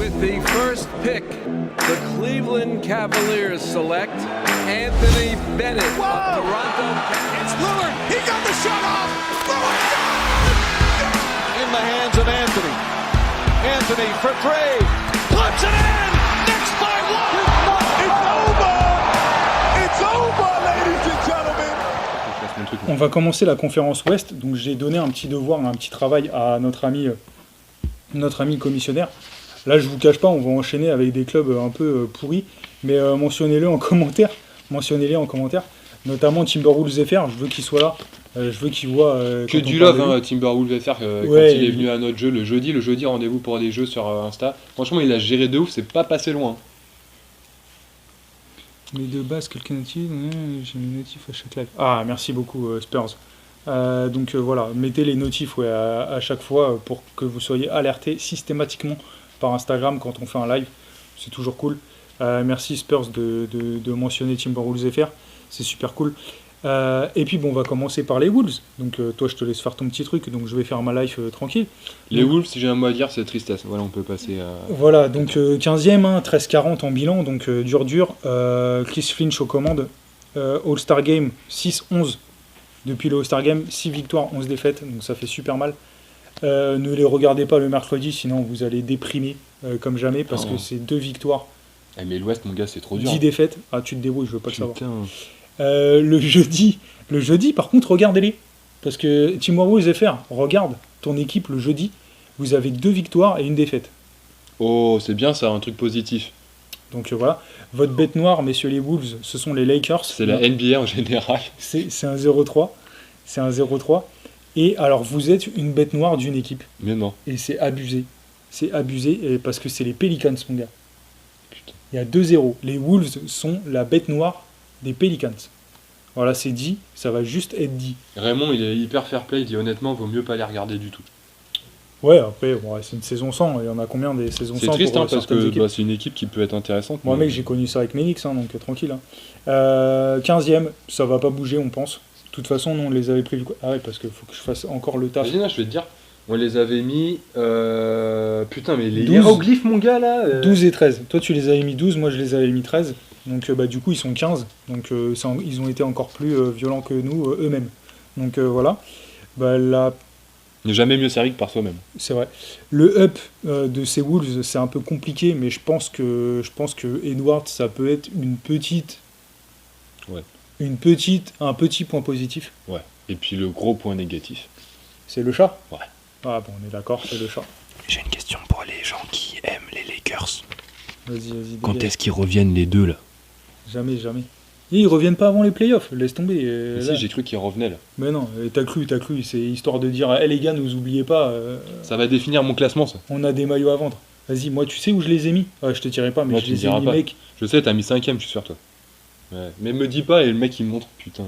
With the first pick, the Cleveland Cavaliers select Anthony Bennett of Toronto. It's Lillard. He got the shot off. Lillard in the hands of Anthony. Anthony for three. Puts it in. Knicks by one. It's over. It's over, ladies and gentlemen. On va commencer la conférence Ouest. Donc j'ai donné un petit devoir, un petit travail à notre ami commissionnaire. Là, je vous cache pas, on va enchaîner avec des clubs un peu pourris, mais mentionnez-les en commentaire, notamment Timberwolves FR. Je veux qu'il soit là, je veux qu'il voit. Que du love, Timberwolves FR, quand il est venu à notre jeu le jeudi, rendez-vous pour des jeux sur Insta. Franchement, il a géré de ouf, c'est pas passé loin. Mais de base, quelqu'un notif, j'ai mis notif à chaque live. Ah, merci beaucoup Spurs. Donc voilà, mettez les notifs à chaque fois pour que vous soyez alertés systématiquement par Instagram quand on fait un live. C'est toujours cool. Merci Spurs de mentionner Timberwolves FR. C'est super cool. Et puis bon, on va commencer par les Wolves. Donc toi, je te laisse faire ton petit truc. Donc je vais faire ma life tranquille. Les Wolves, si j'ai un mot à dire, c'est tristesse. Voilà, on peut passer à... Voilà, donc 15e, 13-40 en bilan. Donc dur. Chris Finch aux commandes. All-Star Game 6-11. Depuis le All-Star Game, 6 victoires, 11 défaites. Donc ça fait super mal. Ne les regardez pas le mercredi, sinon vous allez déprimer comme jamais. Parce que c'est 2 victoires. Mais l'Ouest, mon gars, c'est trop dur. 10 défaites. Ah, tu te débrouilles, je veux pas le savoir. Le jeudi, par contre, regardez-les. Parce que Timberwolves FR, regarde ton équipe le jeudi. Vous avez 2 victoires et 1 défaite. Oh, c'est bien ça, un truc positif. Donc voilà. Votre bête noire, messieurs les Wolves, ce sont les Lakers. C'est la NBA en général. C'est un 0-3. C'est un 0-3. Et alors, vous êtes une bête noire d'une équipe. Mais non. Et c'est abusé. C'est abusé parce que c'est les Pelicans, mon gars. Putain. Il y a 2-0. Les Wolves sont la bête noire des Pelicans. Voilà, c'est dit. Ça va juste être dit. Raymond, il est hyper fair play. Il dit honnêtement, vaut mieux pas les regarder du tout. Ouais, après, c'est une saison 100. Il y en a combien des saisons 100 C'est triste, parce que c'est une équipe qui peut être intéressante. Moi, mec, j'ai connu ça avec Ménix, donc tranquille. 15e, ça va pas bouger, on pense. De toute façon, nous, on les avait pris... Ah ouais, parce qu'il faut que je fasse encore le taf. Vas-y, je vais te dire. On les avait mis... Putain, mais les hiéroglyphes, mon gars, là 12 et 13. Toi, tu les avais mis 12, moi, je les avais mis 13. Donc, du coup, ils sont 15. Donc, ils ont été encore plus violents que nous, eux-mêmes. Donc, voilà. Là... Il n'est jamais mieux servi que par soi-même. C'est vrai. Le up de ces Wolves, c'est un peu compliqué, mais je pense que Edwards, ça peut être une petite... Ouais. Un petit point positif. Ouais. Et puis le gros point négatif. C'est le chat ? Ouais. Ah bon, on est d'accord, c'est le chat. J'ai une question pour les gens qui aiment les Lakers. Vas-y. Quand est-ce qu'ils reviennent les deux là ? Jamais. Et ils reviennent pas avant les playoffs, laisse tomber. Si, j'ai cru qu'ils revenaient là. Mais non, t'as cru, c'est histoire de dire, les gars, ne vous oubliez pas. Ça va définir mon classement, ça. On a des maillots à vendre. Vas-y, moi, tu sais où je les ai mis ? Je te dirai pas, mais moi, je les ai mis, mec. Je sais, t'as mis 5ème, je suis sûr, toi. Ouais. Mais me dis pas, et le mec il me montre, putain.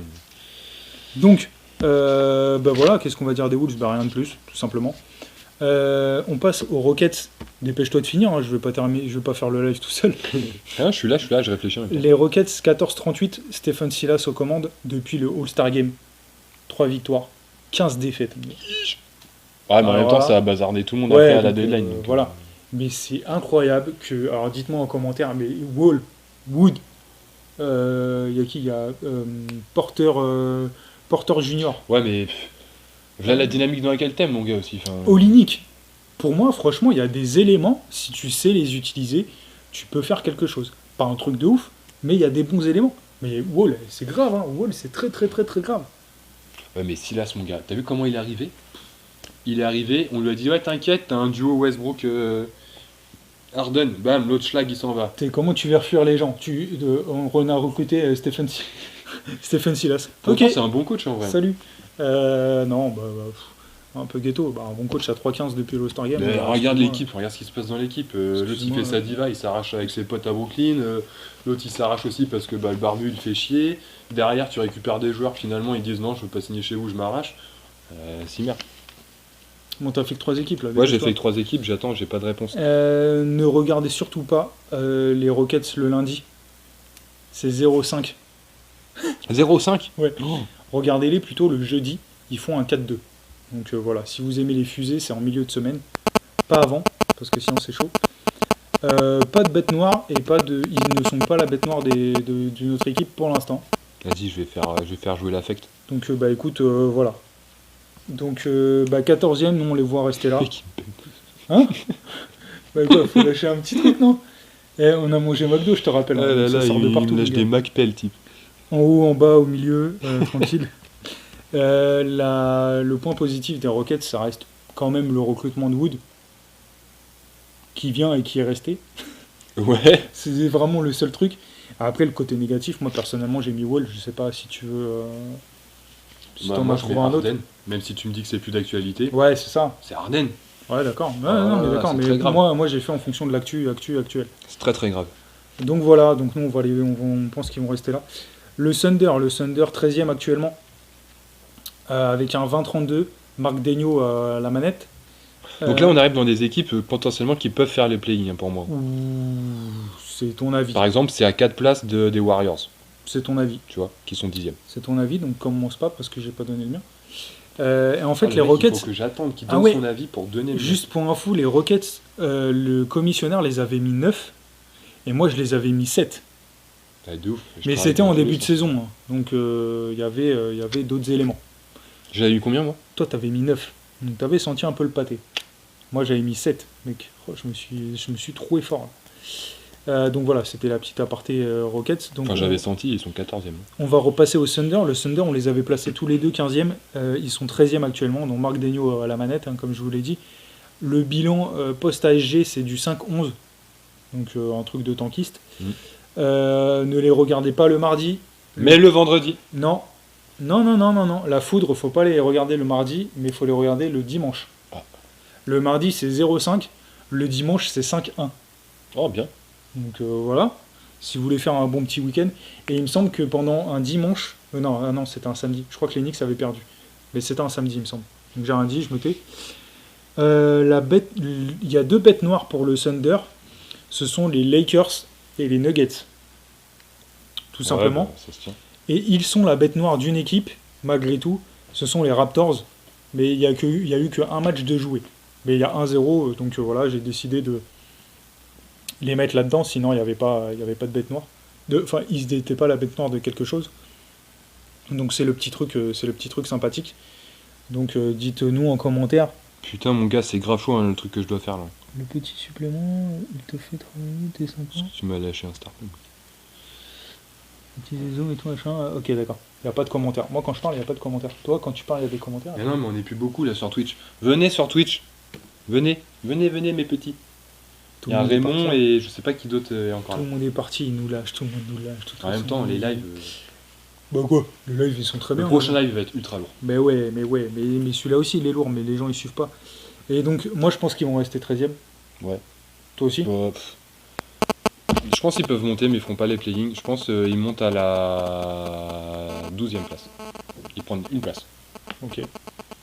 Donc, voilà, qu'est-ce qu'on va dire des Wolves ? Rien de plus, tout simplement. On passe aux Rockets. Dépêche-toi de finir, je vais pas faire le live tout seul. Je suis là, je réfléchis. Les Rockets 14-38, Stephen Silas aux commandes depuis le All-Star Game. 3 victoires, 15 défaites. Ouais, mais en même temps, ça a bazardé tout le monde après à la deadline. Voilà. Mais c'est incroyable que. Alors dites-moi en commentaire, mais Wood. Il y a qui ? Il y a Porter Junior. Ouais, mais. Voilà la dynamique dans laquelle t'aimes, mon gars aussi. Olynyk. Pour moi, franchement, il y a des éléments, si tu sais les utiliser, tu peux faire quelque chose. Pas un truc de ouf, mais il y a des bons éléments. Mais Wall, c'est grave, Wall, c'est très très très très grave. Ouais, mais Silas, mon gars, t'as vu comment il est arrivé ? Il est arrivé, on lui a dit, ouais, t'inquiète, t'as un duo Westbrook Harden, bam, l'autre schlag, il s'en va. Comment tu vas fuir les gens ? On a recruté Stephen Silas. Ok, c'est un bon coach en vrai. Salut. Non, un peu ghetto. Un bon coach à 3-15 depuis l'All-Star Game. Mais regarde l'équipe, regarde ce qui se passe dans l'équipe. L'autre il fait sa diva, il s'arrache avec ses potes à Brooklyn. L'autre il s'arrache aussi parce que le barbu il fait chier. Derrière tu récupères des joueurs, finalement ils disent non, je veux pas signer chez vous, je m'arrache. Si merde. Bon, t'as fait que 3 équipes là. Ouais, j'ai fait que 3 équipes, j'attends, j'ai pas de réponse. Ne regardez surtout pas les Rockets le lundi. C'est 0-5. 0-5 ? Ouais. Oh. Regardez-les plutôt le jeudi, ils font un 4-2. Donc voilà, si vous aimez les fusées, c'est en milieu de semaine. Pas avant, parce que sinon c'est chaud. Pas de bête noire et ils ne sont pas la bête noire d'une autre équipe pour l'instant. Vas-y, je vais faire jouer l'affect. Donc bah écoute, voilà. Donc 14e, nous on les voit rester là. Hein? Bah quoi, faut lâcher un petit truc, non? On a mangé McDo, je te rappelle. Ah là ça là, sort de partout. il me lâche les des gars. McPell, type. En haut, en bas, au milieu, tranquille. Le point positif des Rockets, ça reste quand même le recrutement de Wood, qui vient et qui est resté. Ouais. C'est vraiment le seul truc. Après, le côté négatif, moi personnellement, j'ai mis Wall. Je sais pas si tu veux. Si t'en moi, as je trouvé mets un autre. Harden, même si tu me dis que c'est plus d'actualité. Ouais, c'est ça. C'est Harden. Ouais, d'accord. Ouais, Ah, non, mais d'accord. c'est Mais très grave. moi, j'ai fait en fonction de l'actu actuelle. C'est très très grave. Donc voilà. Donc nous, on pense qu'ils vont rester là. Le Thunder 13e actuellement, avec un 20-32. Marc Degnaud à la manette. Donc là, on arrive dans des équipes potentiellement qui peuvent faire les play-in pour moi. C'est ton avis. Par exemple, c'est à 4 places des Warriors, C'est ton avis. tu vois, qui sont 10e. C'est ton avis, donc commence pas parce que j'ai pas donné le mien. Et en fait, Ah, les mec, Rockets, il faut que j'attende qu'il Ah donne ouais. son avis pour donner le juste pour info, les Rockets, le commissionnaire les avait mis 9 et moi je les avais mis 7. Ah, de ouf. Je Mais travaille c'était en dans tous début les de sens. saison, hein. Donc il y avait d'autres éléments. J'avais eu combien, moi? Toi, t'avais mis 9, donc t'avais senti un peu le pâté. Moi, j'avais mis 7, mec. Oh, je me suis troué fort. Là. Donc voilà, c'était la petite aparté Rockets. Donc, Enfin, j'avais senti, ils sont 14e. on va repasser au Thunder. Le Thunder, on les avait placés tous les deux 15e. Ils sont 13e actuellement, donc Marc Degnaud à la manette, hein, comme je vous l'ai dit. Le bilan post-ASG, c'est du 5-11, donc un truc de tankiste. Ne les regardez pas le mardi. Mais le vendredi. Non. La foudre, faut pas les regarder le mardi, mais il faut les regarder le dimanche. Ah. Le mardi, c'est 0,5. Le dimanche, c'est 5-1. Oh, bien. Donc voilà, si vous voulez faire un bon petit week-end. Et il me semble que pendant un dimanche, non, c'était un samedi. Je crois que les Knicks avaient perdu. Mais c'était un samedi, il me semble. Donc j'ai rien dit, je me tais. Il y a 2 bêtes noires pour le Thunder. Ce sont les Lakers et les Nuggets. Tout simplement. Ouais, bah, ça se tient. Et ils sont la bête noire d'une équipe, malgré tout. Ce sont les Raptors. Mais il y a eu qu'un match de joué. Mais il y a 1-0, donc voilà, j'ai décidé de les mettre là-dedans, sinon il n'y avait pas de bête noire. Enfin, ils n'étaient pas la bête noire de quelque chose. Donc c'est le petit truc sympathique. Donc dites-nous en commentaire. Putain, mon gars, c'est grave chaud, hein, le truc que je dois faire là. Le petit supplément, il te fait travailler, t'es sympa. Tu m'as lâché un star. Petit zoom et tout machin. Ok, d'accord. Il n'y a pas de commentaires. Moi quand je parle, il n'y a pas de commentaires. Toi, quand tu parles, il y a des commentaires. Mais non, mais on n'est plus beaucoup là sur Twitch. Venez sur Twitch. Venez, mes petits. Tout Il y a le monde est Raymond parti. et je sais pas qui d'autre est encore Tout là. le monde est parti, il nous lâche, tout le monde nous lâche. de toute En même façon. temps, les lives. Bah quoi, les lives ils sont très Le bien. prochain live va être ultra lourd. Mais celui-là aussi il est lourd, mais les gens ils suivent pas. Et donc moi je pense qu'ils vont rester 13e. Ouais. Toi aussi? Bah, je pense qu'ils peuvent monter, mais ils feront pas les playing. Je pense qu'ils montent à la 12e place. Ils prennent une place. Ok.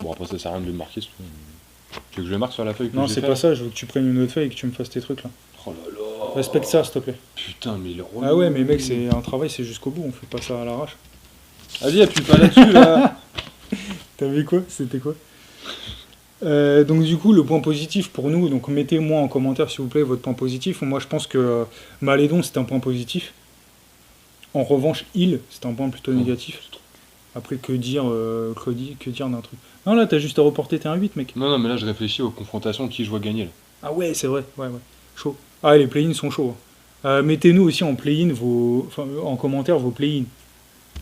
Bon, après, ça sert à rien de le marquer. Surtout. Tu veux que je le marque sur la feuille que Non j'ai c'est fait, pas là ça, je veux que tu prennes une autre feuille et que tu me fasses tes trucs là. Oh là là. Respecte ça s'il te plaît. Putain, mais le relou. Ah ouais mais mec c'est un travail, c'est jusqu'au bout, on fait pas ça à l'arrache. Vas-y, appuie pas là-dessus, là. T'as vu quoi? C'était quoi? Donc du coup le point positif pour nous, donc mettez-moi en commentaire s'il vous plaît votre point positif. Moi je pense que Malédon c'est un point positif. En revanche Hill c'est un point plutôt négatif. Après que dire d'un truc. Non là t'as juste à reporter t'es un 8 mec. Non, mais là, je réfléchis aux confrontations qui je vois gagner, là. Ah ouais c'est vrai, ouais. Chaud. Ah les play-ins sont chauds. Hein. Mettez-nous aussi en play-in en commentaire vos play-in.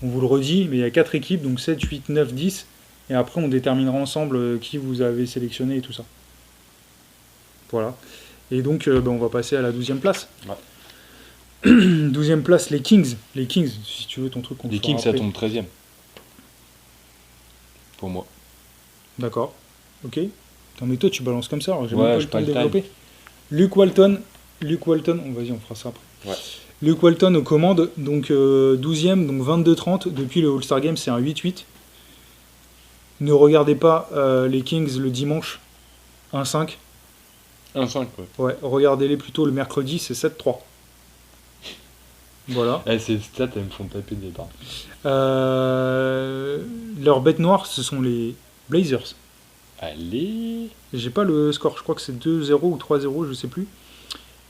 On vous le redit, mais il y a 4 équipes, donc 7, 8, 9, 10. Et après, on déterminera ensemble qui vous avez sélectionné et tout ça. Voilà. Et donc, on va passer à la 12e place. Ouais. 12e place, les Kings. Les Kings, si tu veux ton truc. Les Kings, ça tombe 13e. Pour moi. D'accord. Ok. Attends, mais toi, tu balances comme ça, alors j'ai Ouais, même pas j'ai le temps de pas le développer. Luke Walton, vas-y, on fera ça après. Ouais. Luke Walton aux commandes, donc 12e, donc 22-30. Depuis le All-Star Game, c'est un 8-8. Ne regardez pas les Kings le dimanche, 1-5. 1-5, ouais. Ouais, regardez-les plutôt le mercredi, c'est 7-3. Voilà. Ces stats, elles me font taper des barres. Leur bête noire, ce sont les Blazers. Allez. J'ai pas le score, je crois que c'est 2-0 ou 3-0, je sais plus.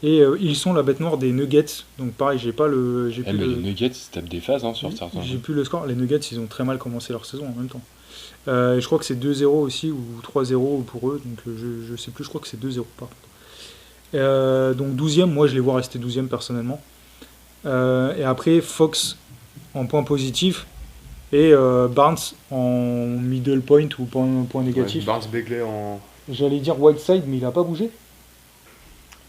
Et ils sont la bête noire des Nuggets. Donc pareil, j'ai pas le. J'ai plus Mais le- les Nuggets, ils se tapent des phases sur certains J'ai jeux. plus le score. Les Nuggets, ils ont très mal commencé leur saison en même temps. Je crois que c'est 2-0 aussi, ou 3-0 pour eux. Donc je sais plus, je crois que c'est 2-0 par contre. Donc 12e, moi je les vois rester 12e personnellement. Et après, Fox en point positif. Et Barnes en middle point ou point négatif. Barnes Begley en. J'allais dire Whiteside, mais il a pas bougé.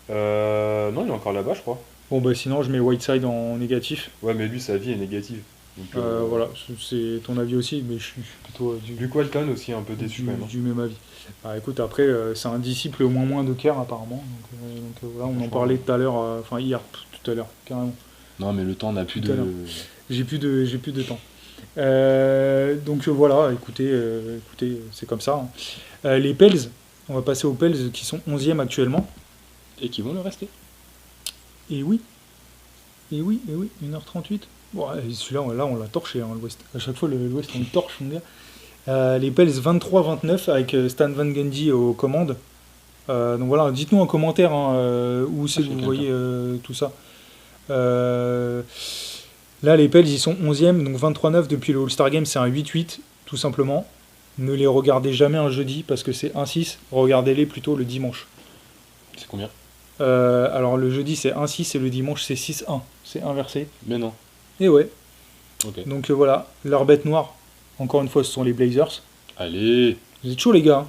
Non, il est encore là-bas, je crois. Bon, bah sinon, je mets Whiteside en négatif. Ouais, mais lui, sa vie est négative. Donc, Voilà, c'est ton avis aussi, mais je suis plutôt Luke Walton aussi un peu déçu du, quand même. du même avis. Bah écoute, après, c'est un disciple au moins de Kerr apparemment. Donc, voilà, on en Franchement, parlait tout à l'heure, enfin hier, tout à l'heure, carrément. Non, mais le temps n'a plus Tout à de. l'heure. J'ai plus de temps. Donc voilà, écoutez, c'est comme ça. Les Pels, on va passer aux Pels qui sont 11e actuellement. Et qui vont le rester. Et oui, 1h38. Bon, celui-là, là, on l'a torché, hein, l'Ouest. À chaque fois, l'Ouest, on le torche, mon gars. Les Pels 23-29 avec Stan Van Gundy aux commandes. Donc voilà, dites-nous en commentaire où c'est que vous voyez tout ça. Là, les Pels, ils sont 11e, donc 23-9 depuis le All-Star Game, c'est un 8-8, tout simplement. Ne les regardez jamais un jeudi parce que c'est 1-6. Regardez-les plutôt le dimanche. C'est combien? Alors le jeudi c'est 1-6 et le dimanche c'est 6-1. C'est inversé. Mais non. Et ouais. Ok. Donc voilà, leur bête noire, encore une fois, ce sont les Blazers. Allez. Vous êtes chauds les gars.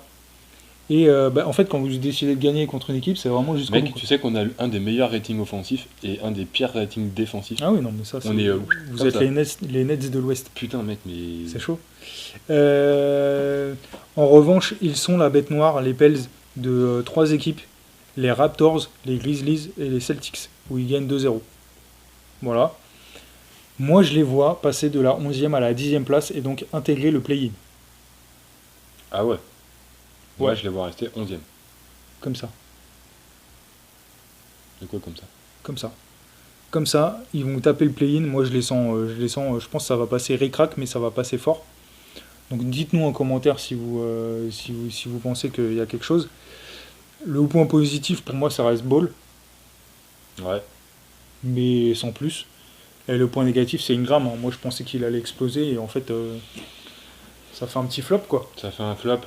Et en fait, quand vous décidez de gagner contre une équipe, c'est vraiment jusqu'au bout, Mec, quoi. tu sais qu'on a un des meilleurs ratings offensifs et un des pires ratings défensifs. Ah oui, non, mais ça, c'est... On est, vous comme êtes ça. les Nets de l'Ouest. Putain, mec, mais. C'est chaud. En revanche, ils sont la bête noire, les Pels, de 3 équipes. Les Raptors, les Grizzlies et les Celtics, où ils gagnent 2-0. Voilà. Moi, je les vois passer de la 11e à la 10e place et donc intégrer le play-in. Ah ouais. Ouais. Ouais, je les vois rester 11ème. Comme ça. De quoi comme ça? Comme ça. Comme ça, ils vont taper le play-in. Moi, je les sens, je pense que ça va passer ric-rac, mais ça va passer fort. Donc, dites-nous en commentaire si vous pensez qu'il y a quelque chose. Le point positif, pour moi, ça reste Ball, Ouais. mais sans plus. Et le point négatif, c'est Ingram. Moi, je pensais qu'il allait exploser, et en fait, ça fait un petit flop, quoi. Ça fait un flop.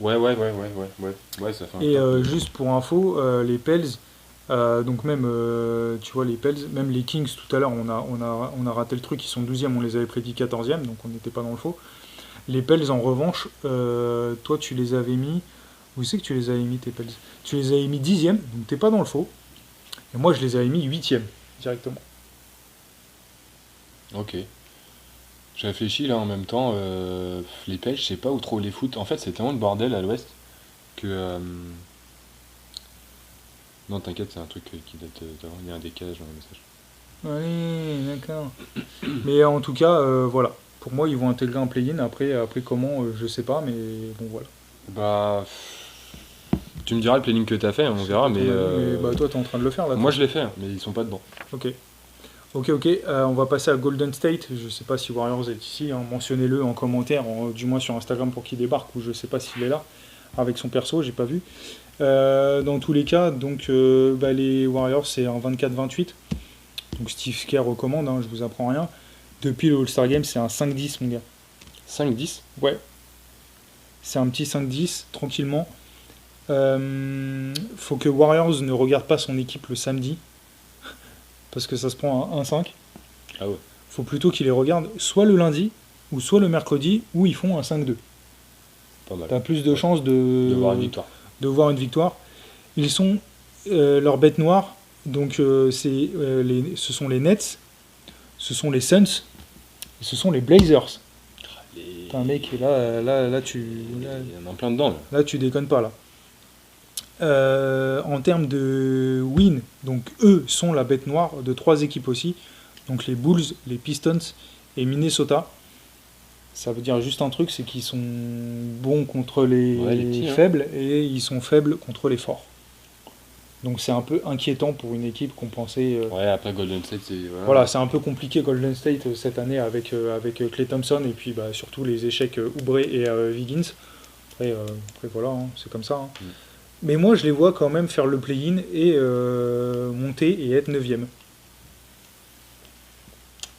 Ouais, ça fait un Et flop. juste pour info, les Pels, donc même, tu vois, les Pels, même les Kings, tout à l'heure, on a raté le truc, ils sont 12e, on les avait prédit 14e, donc on n'était pas dans le faux. Les Pels, en revanche, toi, tu les avais mis... Où c'est que tu les avais mis, tes Pels? Tu les avais mis 10e, donc t'es pas dans le faux. Et moi, je les avais mis 8e, directement. Ok. Je réfléchis là en même temps. Les Pels, je sais pas où trop les foutre. En fait, c'est tellement le bordel à l'ouest que. Non, t'inquiète, c'est un truc qui date d'avant. Il y a un décalage dans le message. Oui, d'accord. Mais en tout cas, voilà. Pour moi, ils vont intégrer un play-in. Après comment, je sais pas, mais bon, voilà. Bah. Tu me diras le planning que t'as fait, on verra, mais. Bah, toi, t'es en train de le faire, là. Moi, je l'ai fait, mais ils sont pas dedans. Ok. On va passer à Golden State. Je sais pas si Warriors est ici, hein. Mentionnez-le en commentaire, du moins sur Instagram pour qu'il débarque, ou je sais pas s'il est là, avec son perso, j'ai pas vu. Dans tous les cas, donc les Warriors, c'est un 24-28. Donc Steve Kerr recommande, hein, je vous apprends rien. Depuis le All-Star Game, c'est un 5-10, mon gars. 5-10. Ouais. C'est un petit 5-10, tranquillement. Faut que Warriors ne regarde pas son équipe le samedi, parce que ça se prend un 1-5. Ah ouais. Faut plutôt qu'ils les regardent soit le lundi, ou soit le mercredi, où ils font un 5-2. Pas mal. T'as plus de chances de voir une victoire. de voir une victoire. Ils sont leur bête noire, donc ce sont les Nets, ce sont les Suns, et ce sont les Blazers. Putain, mec, là, tu Il y en a plein dedans. Là. tu déconnes pas là. En termes de win, donc eux sont la bête noire de 3 équipes aussi, donc les Bulls, les Pistons et Minnesota. Ça veut dire juste un truc, c'est qu'ils sont bons contre les petits, hein. faibles et ils sont faibles contre les forts. Donc c'est un peu inquiétant pour une équipe qu'on pensait... Ouais, après Golden State, c'est. Voilà, c'est un peu compliqué Golden State cette année avec Klay Thompson et puis surtout les échecs Oubre et Wiggins. Après voilà, hein, c'est comme ça. Hein. Mm. Mais moi je les vois quand même faire le play-in et monter et être 9e.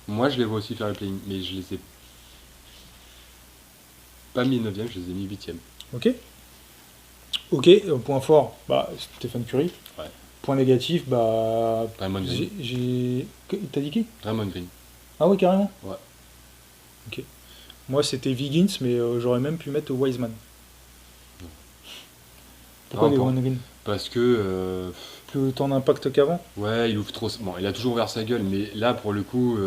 Moi, je les vois aussi faire le play-in, mais je les ai pas mis 9ème, je les ai mis 8ème. Ok. Ok, point fort, bah, Stephen Curry. Ouais. Point négatif, bah. Draymond Green. T'as dit qui? Draymond Green. Ah ouais, carrément? Ouais. Ok. Moi, c'était Wiggins, mais j'aurais même pu mettre Wiseman. Pourquoi Non, Draymond Green? Parce que Plus autant d'impact qu'avant? ouais, il ouvre trop. Bon, il a toujours ouvert sa gueule, mais là, pour le coup,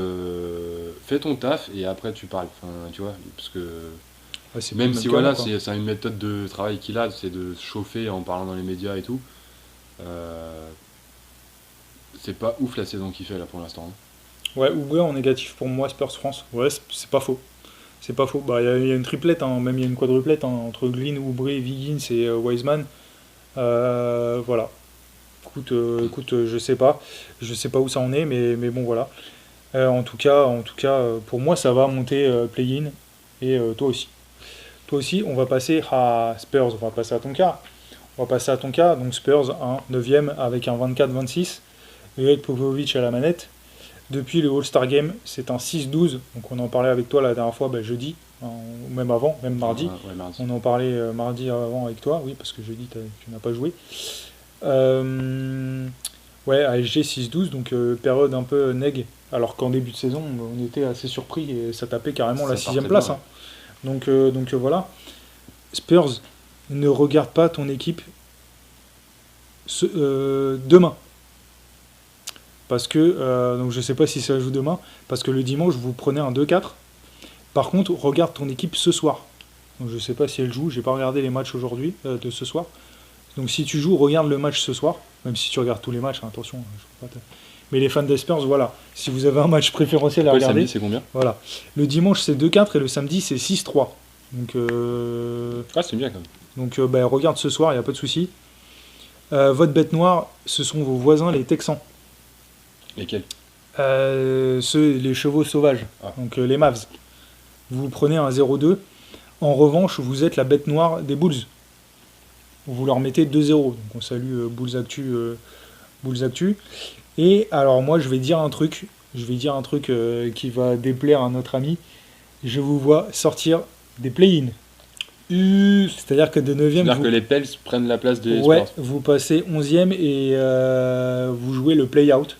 fais ton taf et après tu parles. Enfin, tu vois, parce que Ouais, c'est même plus le si même voilà, qu'avant, quoi. c'est une méthode de travail qu'il a, c'est de se chauffer en parlant dans les médias et tout. C'est pas ouf la saison qu'il fait là pour l'instant. Ouais, Oubre en négatif pour moi, Spurs France. Ouais, c'est pas faux. C'est pas faux. Bah, il y a une triplette, hein, même il y a une quadruplette hein, entre Green, Oubre, Wiggins et Wiseman. Voilà. Écoute, je sais pas. Je sais pas où ça en est, mais bon, voilà. En tout cas, pour moi, ça va monter play-in. Et toi aussi. Toi aussi, on va passer à Spurs. On va passer à ton cas. On va passer à ton cas. Donc Spurs, 9e avec un 24-26. Greg Popovich à la manette. Depuis le All-Star Game, c'est un 6-12. Donc on en parlait avec toi la dernière fois, jeudi, ou même avant, même mardi. Ouais, mardi. On en parlait mardi avant avec toi, oui, parce que jeudi, tu n'as pas joué. Ouais, ASG 6-12, donc période un peu neg. Alors qu'en début de saison, on était assez surpris et ça tapait carrément Ça la partait 6e place. bien, Hein. Donc voilà. Spurs, ne regarde pas ton équipe demain. Parce que, donc je sais pas si ça joue demain, parce que le dimanche, vous prenez un 2-4. Par contre, regarde ton équipe ce soir. Donc je sais pas si elle joue, j'ai pas regardé les matchs aujourd'hui, de ce soir. Donc si tu joues, regarde le match ce soir, même si tu regardes tous les matchs, hein, attention. Je peux pas Mais les fans des Spurs, voilà. Si vous avez un match préférentiel à Le regarder, samedi, c'est combien? voilà. Le dimanche, c'est 2-4 et le samedi, c'est 6-3. Donc, Ah, c'est bien quand même. donc regarde ce soir, il n'y a pas de souci. Votre bête noire, ce sont vos voisins, les Texans. Lesquels? Les chevaux sauvages, Ah. donc les Mavs. Vous prenez un 0-2. En revanche, vous êtes la bête noire des Bulls. Vous leur mettez 2-0. Donc on salue Bulls Actu. Et alors moi, je vais dire un truc qui va déplaire à notre ami. Je vous vois sortir des play-in. C'est-à-dire que de 9e, C'est-à-dire que les Pels prennent la place des ouais, Spurs. vous passez 11e et vous jouez le play-out.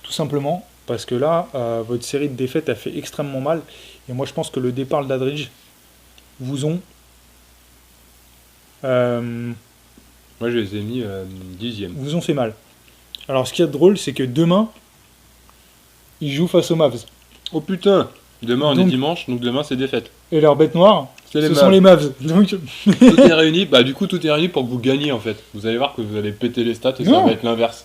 Tout simplement parce que là, votre série de défaites a fait extrêmement mal. Et moi, je pense que le départ de Ladridge vous ont... Moi, je les ai mis 10e. vous ont fait mal. Alors, ce qu'il y a de drôle, c'est que demain, ils jouent face aux Mavs. Oh putain! Demain, on est Donc- dimanche, donc demain, c'est défaite. Et leur bête noire, C'est les ce Mavs. sont les Mavs. Donc, Tout est réuni, bah du coup, tout est réuni pour que vous gagniez en fait. Vous allez voir que vous allez péter les stats et ça Non. va être l'inverse.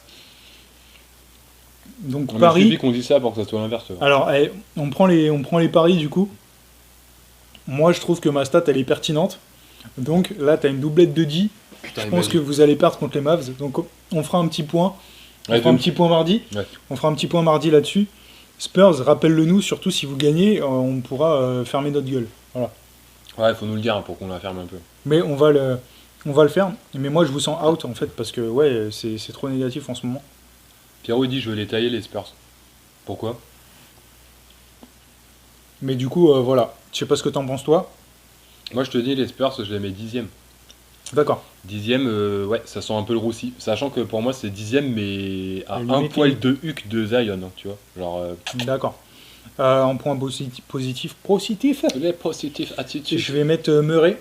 donc On a Paris... suivi qu'on dit ça pour que ça soit l'inverse. Alors, on prend les paris du coup. Moi, je trouve que ma stat, elle est pertinente. Donc là, tu as une doublette de 10. Putain, Je pense que vous allez perdre contre les Mavs. Donc on fera un petit point. On fera un petit point mardi. Ouais. On fera un petit point mardi là-dessus. Spurs, rappelle-le nous, surtout si vous gagnez, on pourra fermer notre gueule. Voilà. Ouais, faut nous le dire hein, pour qu'on la ferme un peu. Mais on va le faire. Mais moi, je vous sens out en fait parce que ouais, c'est trop négatif en ce moment. Pierrot il dit je veux les tailler les Spurs. Pourquoi? Mais du coup, voilà. Je sais pas ce que t'en penses toi. Moi je te dis les Spurs je les mets 10e. D'accord. 10e, ouais, ça sent un peu le roussi. Sachant que pour moi c'est 10e mais à Limite, un poil de huc de Zion, hein, tu vois. Genre D'accord. En point positif. les positive attitude. Je vais mettre Murray,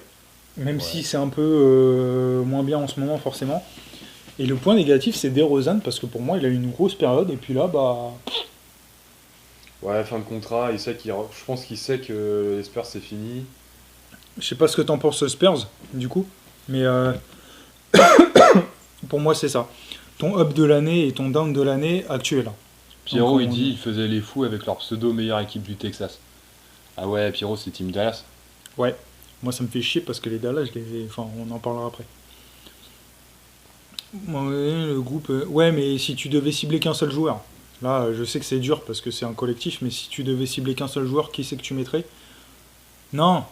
même Ouais. si c'est un peu moins bien en ce moment forcément. Et le point négatif, c'est DeRozan, parce que pour moi, il a eu une grosse période, et puis là, bah... Ouais, fin de contrat, je pense qu'il sait que les Spurs c'est fini. Je sais pas ce que t'en penses Spurs, du coup, mais pour moi, c'est ça. Ton up de l'année et ton down de l'année actuel. Pierrot Donc, il on- dit il faisait les fous avec leur pseudo meilleure équipe du Texas. Ah ouais, Pierrot c'est Team Dallas. Ouais, moi, ça me fait chier, parce que les Dallas, je les ai... Enfin, on en parlera après. Ouais, le groupe... Ouais, mais si tu devais cibler qu'un seul joueur, là, je sais que c'est dur, parce que c'est un collectif, mais si tu devais cibler qu'un seul joueur, qui c'est que tu mettrais? Non,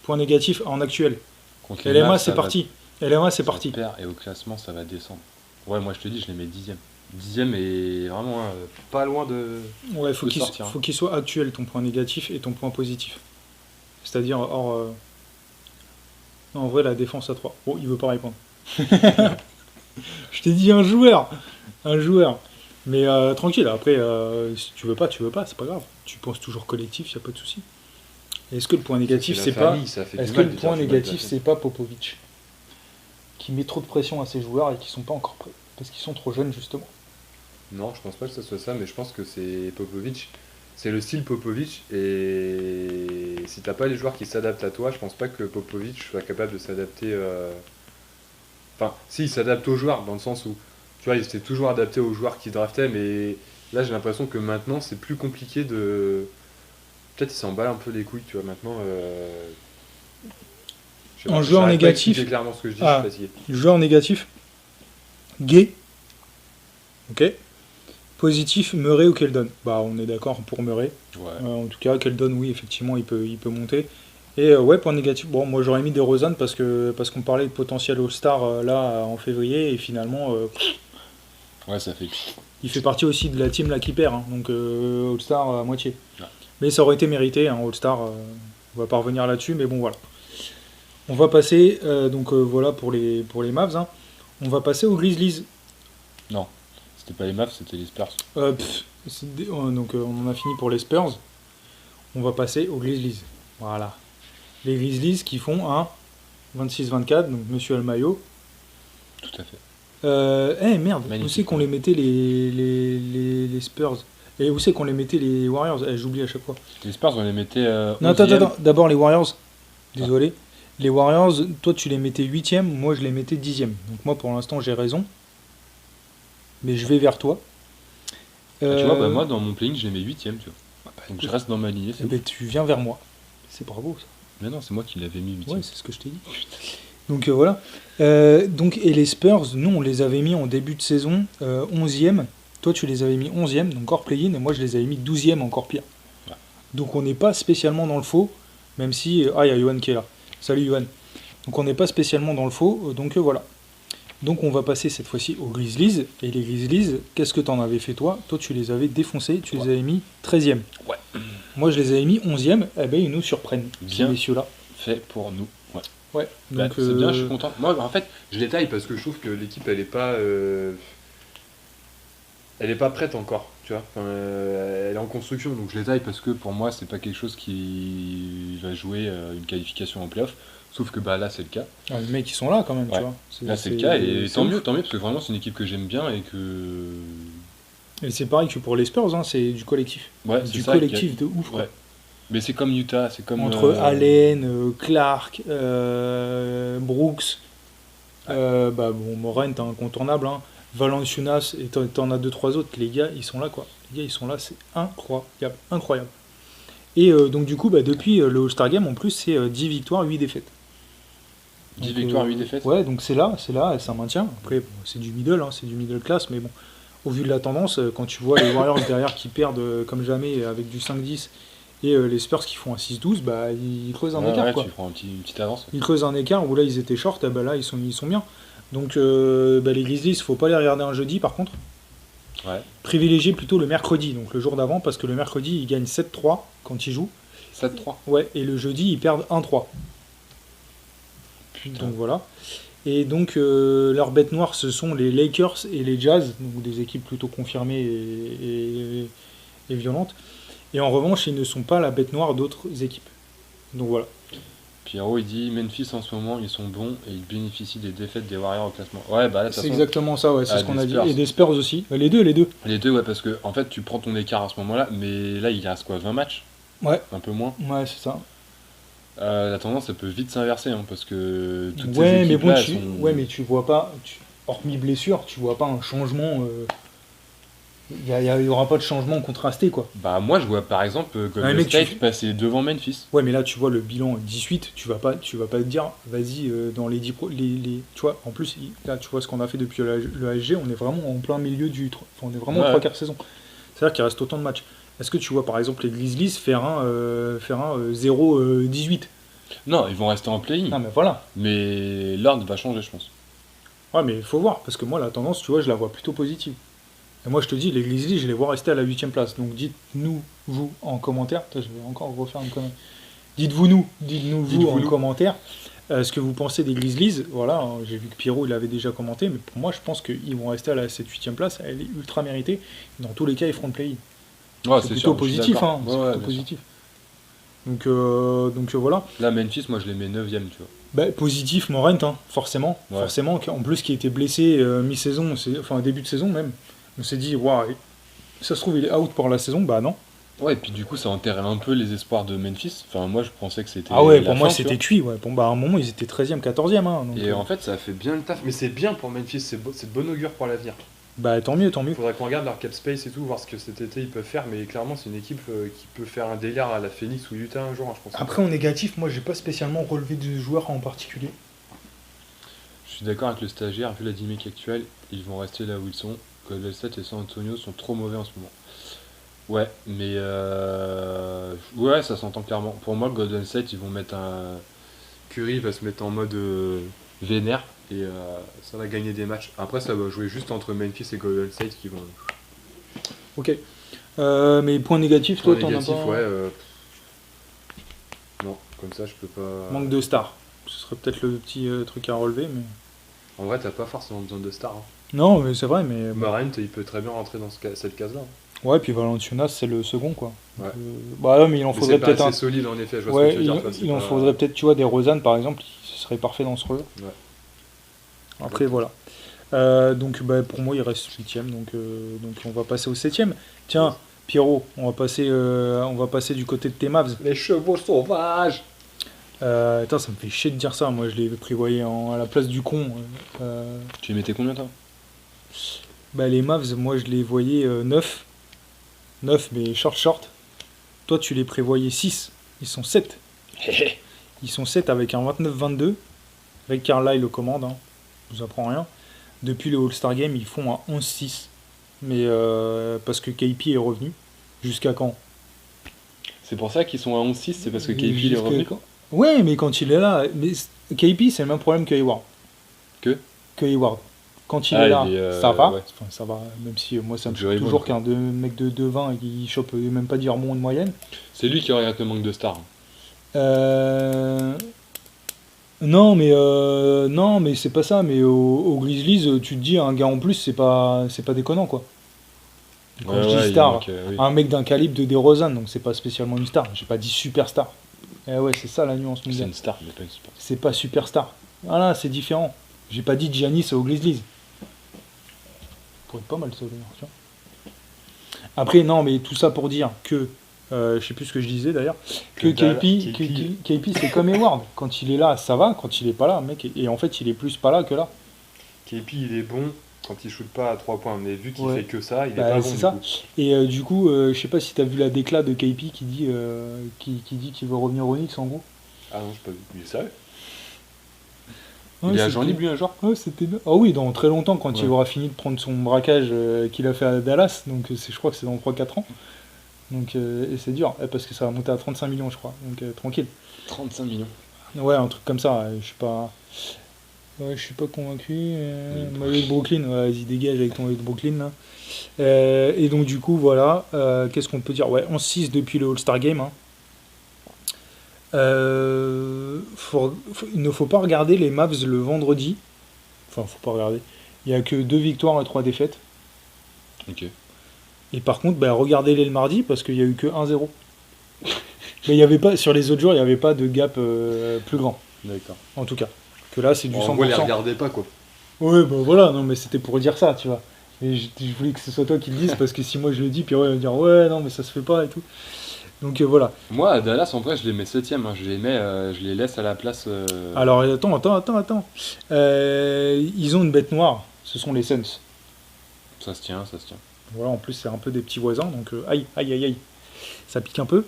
point négatif en actuel. Contre les LMA, Mavs, c'est ça va- parti. LMA, c'est ça parti. perd et au classement ça va descendre. Ouais, moi je te dis, je les mets 10e. 10e et vraiment pas loin de. Ouais, faut de qu'il sortir. faut qu'il soit actuel, ton point négatif et ton point positif. C'est-à-dire, hors. Non, en vrai, la défense à 3. Oh, il veut pas répondre. Je t'ai dit un joueur. Un joueur. Mais tranquille, après, si tu veux pas, c'est pas grave. Tu penses toujours collectif, y a pas de souci. Est-ce que le point négatif, c'est pas. Est-ce que le point négatif, c'est pas Popovic qui met trop de pression à ses joueurs et qui sont pas encore prêts parce qu'ils sont trop jeunes, justement. Non, je pense pas que ce soit ça, mais je pense que c'est Popovic. C'est le style Popovic, et si t'as pas les joueurs qui s'adaptent à toi, je pense pas que Popovic soit capable de s'adapter. Enfin, si, il s'adapte aux joueurs, dans le sens où, tu vois, il s'était toujours adapté aux joueurs qu'il draftait, mais là j'ai l'impression que maintenant c'est plus compliqué de. Peut-être il s'emballe un peu les couilles, tu vois, maintenant. Je sais pas, En joueur j'arrive pas à négatif. expliquer clairement ce que je dis, Ah. je suis fatigué. Joueur négatif, Gay. Ok. Positif, Murray ou Keldon. Bah, on est d'accord pour Murray. Ouais. En tout cas, Keldon, oui, effectivement, il peut monter. Et ouais, point négatif. Bon, moi j'aurais mis DeRozan parce qu'on parlait de potentiel All-Star là en février et finalement, Ouais, ça fait. il fait partie aussi de la team là qui perd, hein, donc All-Star à moitié. Ouais. Mais ça aurait été mérité, hein, All-Star. On va pas revenir là-dessus, mais bon voilà. On va passer voilà pour les Mavs. Hein. On va passer aux Grizzlies. Non, c'était pas les Mavs, c'était les Spurs. Donc on en a fini pour les Spurs. On va passer aux Grizzlies. Voilà. Les Grizzlies qui font un 26-24, donc Monsieur Almayo. Tout à fait. Merde, où Magnifique. c'est qu'on les mettait les Spurs? Et où c'est qu'on les mettait les Warriors? J'oublie à chaque fois. Les Spurs, on les mettait. Non, attends, d'abord les Warriors. Désolé. Les Warriors, toi tu les mettais 8e, moi je les mettais 10e. Donc moi pour l'instant j'ai raison. Mais je vais vers toi. Tu vois, bah, moi dans mon planning, je les mets 8e, tu vois. Donc je reste dans ma lignée. Eh ben, tu viens vers moi. C'est bravo ça. Mais non, c'est moi qui l'avais mis 8e. Ouais, c'est ce que je t'ai dit. Donc voilà. Et les Spurs, nous on les avait mis en début de saison 11e. Toi tu les avais mis 11e, donc hors play-in, et moi je les avais mis 12e, encore pire. Ouais. Donc on n'est pas spécialement dans le faux, même si. Ah, il y a Yohan qui est là. Salut Yohan. Donc on n'est pas spécialement dans le faux, donc voilà. Donc on va passer cette fois-ci aux Grizzlies. Et les Grizzlies, qu'est-ce que t'en avais fait toi? Toi tu les avais défoncés, tu les avais mis 13e. Ouais. Moi je les avais mis 11e, eh ben ils nous surprennent, Bien. ces messieurs-là. Fait pour nous. Ouais. Ouais, Bah, donc c'est bien, je suis content. Moi, en fait, je les taille parce que je trouve que l'équipe, elle est pas. Elle est pas prête encore, tu vois. Enfin, elle est en construction, donc je les taille parce que pour moi, c'est pas quelque chose qui va jouer une qualification en playoff. Sauf que bah là, c'est le cas. ah, les mecs ils sont là quand même, Ouais. tu vois. Là, c'est le cas, et c'est tant ouf. mieux, parce que vraiment, c'est une équipe que j'aime bien et que. Et c'est pareil que pour les Spurs, hein, c'est du collectif. Ouais, c'est Du ça, collectif de ouf. quoi. Ouais. Mais c'est comme Utah, c'est comme. Entre Allen, Clark, Brooks, Morant, t'es incontournable. Hein. Valanciunas, et t'en as 2-3 autres. Les gars, ils sont là, quoi. Les gars, ils sont là, c'est incroyable. Incroyable. Et donc, du coup, depuis le All-Star Game, en plus, c'est 10 victoires, 8 défaites. 10 Donc, victoires, 8 défaites. Ouais, donc c'est là, et ça maintient. Après, bon, c'est du middle, hein, c'est du middle class, mais bon, au vu de la tendance, quand tu vois les Warriors derrière qui perdent comme jamais avec du 5-10 et les Spurs qui font un 6-12, bah ils creusent un Ouais, écart, ouais, quoi. tu prends une petite avance. Ils creusent un écart où là ils étaient short, là ils sont bien. Donc les Grizzlies, faut pas les regarder un jeudi par contre. Ouais. Privilégier plutôt le mercredi, donc le jour d'avant, parce que le mercredi ils gagnent 7-3 quand ils jouent. 7-3. Ouais, et le jeudi ils perdent 1-3. Putain. Donc voilà. Et donc leur bête noire ce sont les Lakers et les Jazz, donc des équipes plutôt confirmées et violentes. Et en revanche, ils ne sont pas la bête noire d'autres équipes. Donc voilà. Pierrot, il dit Memphis en ce moment, ils sont bons et ils bénéficient des défaites des Warriors au classement. Ouais, bah là, de toute C'est façon, exactement ça, ouais, c'est ah, ce qu'on des a dit. Spurs. Et des Spurs aussi. Les deux. les deux, ouais, parce que en fait, tu prends ton écart à ce moment-là, mais là, il reste quoi, 20 matchs? Ouais. Un peu moins. Ouais, c'est ça. La tendance, ça peut vite s'inverser, hein, parce que toutes ces Ouais, mais bon, équipes-là, elles sont... ouais, mais tu vois pas, hormis blessure, tu vois pas un changement. Il y aura pas de changement contrasté, quoi. Bah moi, je vois par exemple Ouais, Golden mec, State passer devant Memphis. Ouais, mais là, tu vois le bilan 18, tu vas pas te dire, vas-y, dans les 10 tu vois, en plus, là, tu vois ce qu'on a fait depuis le ASG, on est vraiment en plein milieu on est vraiment Ouais. aux 3 quarts de saison. C'est-à-dire qu'il reste autant de matchs. Est-ce que tu vois, par exemple, les Grizzlies faire un 0-18? Non, ils vont rester en play-in, Ah, mais voilà. mais l'ordre va changer, je pense. Ouais, mais il faut voir, parce que moi, la tendance, tu vois, je la vois plutôt positive. Et moi, je te dis, les Grizzlies, je les vois rester à la 8ème place. Donc, dites-nous, vous, en commentaire. Putain, je vais encore refaire une connerie. Dites-nous, vous, en commentaire, ce que vous pensez des Grizzlies. Voilà, hein, j'ai vu que Pierrot, il avait déjà commenté, mais pour moi, je pense qu'ils vont rester à cette 8ème place. Elle est ultra méritée. Dans tous les cas, ils feront le play-in. Ouais, C'est c'est plutôt sûr, je suis positif, d'accord. hein. C'est Ouais, plutôt bien sûr. positif. Donc voilà. Là, Memphis, moi, je les mets 9ème, tu vois. Bah, positif, Morant, hein, forcément. Ouais. Forcément, en plus, qui était blessé mi-saison, enfin début de saison même. On s'est dit, waouh, ça se trouve, il est out pour la saison. Bah non. Ouais, et puis du coup, ça enterrait un peu les espoirs de Memphis. Enfin, moi, je pensais que c'était. Ah ouais, la pour moi, fin, tu c'était cuit. Ouais. Bon, bah à un moment, ils étaient 13e, 14e. Hein, donc, vois. Et en fait, ça a fait bien le taf. Mais c'est bien pour Memphis, c'est de bon augure pour l'avenir. bah tant mieux, tant mieux. Il faudrait qu'on regarde leur cap space et tout, voir ce que cet été ils peuvent faire. Mais clairement, c'est une équipe qui peut faire un délire à la Phoenix ou Utah un jour, hein, je pense. Après, en négatif, moi, j'ai pas spécialement relevé de joueurs en particulier. Je suis d'accord avec le stagiaire, vu la dynamique actuelle, ils vont rester là où ils sont. Golden State et San Antonio sont trop mauvais en ce moment. Ouais, mais ouais, ça s'entend clairement. Pour moi, Golden State, ils vont mettre un. Curry va se mettre en mode vénère et ça va gagner des matchs. Après, ça va jouer juste entre Memphis et Golden State qui vont. Ok. Mais point négatif, Point toi, t'en as négatif, pas. ouais. Non, comme ça, je peux pas. Manque de stars. Ce serait peut-être le petit truc à relever, mais. En vrai, t'as pas forcément besoin de stars. Hein. Non, mais c'est vrai, mais. Morant, il peut très bien rentrer dans cette case-là. Ouais, puis Valanciunas, c'est le second, quoi. Ouais. Bah ouais, mais il en Mais faudrait c'est pas peut-être assez un. solide en effet, je vois Ouais, ce que tu veux dire. toi, c'est il en pas- faudrait peut-être, tu vois, des Rosanne par exemple, ce serait parfait dans ce rôle. Ouais. Après, voilà. Donc, bah, pour moi, il reste 8ème, donc on va passer au 7ème. Tiens, Pierrot, on va passer du côté de tes Mavs. Les chevaux sauvages. Attends, ça me fait chier de dire ça, moi je l'ai prévoyé à la place du con. Tu les mettais combien toi? Bah, les Mavs, moi je les voyais 9. 9, mais short. Toi, tu les prévoyais 6. Ils sont 7. Ils sont 7 avec un 29-22. Ray Carlisle le commande, hein. Je vous apprends rien. Depuis le All-Star Game, ils font un 11-6. Mais parce que KP est revenu. Jusqu'à quand? C'est pour ça qu'ils sont à 11-6, c'est parce que KP il est revenu. Ouais, mais quand il est là. Mais KP, c'est le même problème que Hayward. Que Hayward. Quand il Ah, est là, il est, ça va. ouais. Enfin, ça va, même si moi ça me Jerry choque toujours Bond, qu'un mec de 2,20 qui chope même pas 10 rebonds de moyenne. C'est lui qui regrette le manque de stars. Non, mais c'est pas ça. Mais au Grizzlies, tu te dis un gars en plus, c'est pas déconnant quoi. Quand je dis star, oui. un mec d'un calibre de DeRozan, donc c'est pas spécialement une star. J'ai pas dit superstar. Eh ouais, c'est ça la nuance C'est mondiale. une star, mais pas une super. C'est pas superstar. Voilà, c'est différent. J'ai pas dit Giannis aux Grizzlies. Pourrait être pas mal ça d'ailleurs. Tiens. Après, non, mais tout ça pour dire que, je sais plus ce que je disais d'ailleurs, que KP c'est comme Hayward. Quand il est là, ça va. Quand il est pas là, mec, et en fait, il est plus pas là que là. KP il est bon quand il shoot pas à 3 points, mais vu qu'il Ouais. fait que ça, il est Bah, pas bon. c'est du ça. coup. Et du coup, je sais pas si t'as vu la déclat de KP qui dit qu'il veut revenir au Knicks en gros. Ah non, j'ai pas vu. Il est sérieux. Ouais, Il est c'était- agent libre lui un jour. Ouais, c'était bien. Ah oui, dans très longtemps, quand Ouais. il aura fini de prendre son braquage qu'il a fait à Dallas, donc je crois que c'est dans 3-4 ans. Donc, et c'est dur, parce que ça va monter à 35 millions, je crois. Donc tranquille. 35 millions. Ouais, un truc comme ça, je suis pas convaincu. Maillot de Brooklyn, ouais, vas-y, dégage avec ton maillot de Brooklyn là. Et donc, du coup, voilà. Qu'est-ce qu'on peut dire? Ouais, 11-6 depuis le All-Star Game. Hein. Il ne faut pas regarder les Mavs le vendredi. Enfin, faut pas regarder. Il n'y a que 2 victoires et 3 défaites. Ok. Et par contre, bah, regardez-les le mardi parce qu'il n'y a eu que 1-0. Mais il y avait pas, sur les autres jours, il n'y avait pas de gap plus grand, D'accord. en tout cas. Que là, c'est du 100%. En gros, les regardez pas quoi. Ouais, bah voilà, non, mais c'était pour dire ça, tu vois. Et je voulais que ce soit toi qui le dises parce que si moi je le dis, puis ouais, il va me dire ouais, non, mais ça se fait pas et tout. Donc voilà. Moi, à Dallas, en vrai, je les mets 7ème. Hein. Je les laisse à la place. Alors attends. Ils ont une bête noire, ce sont les Suns. Ça se tient. Voilà, en plus c'est un peu des petits voisins, donc aïe, ça pique un peu.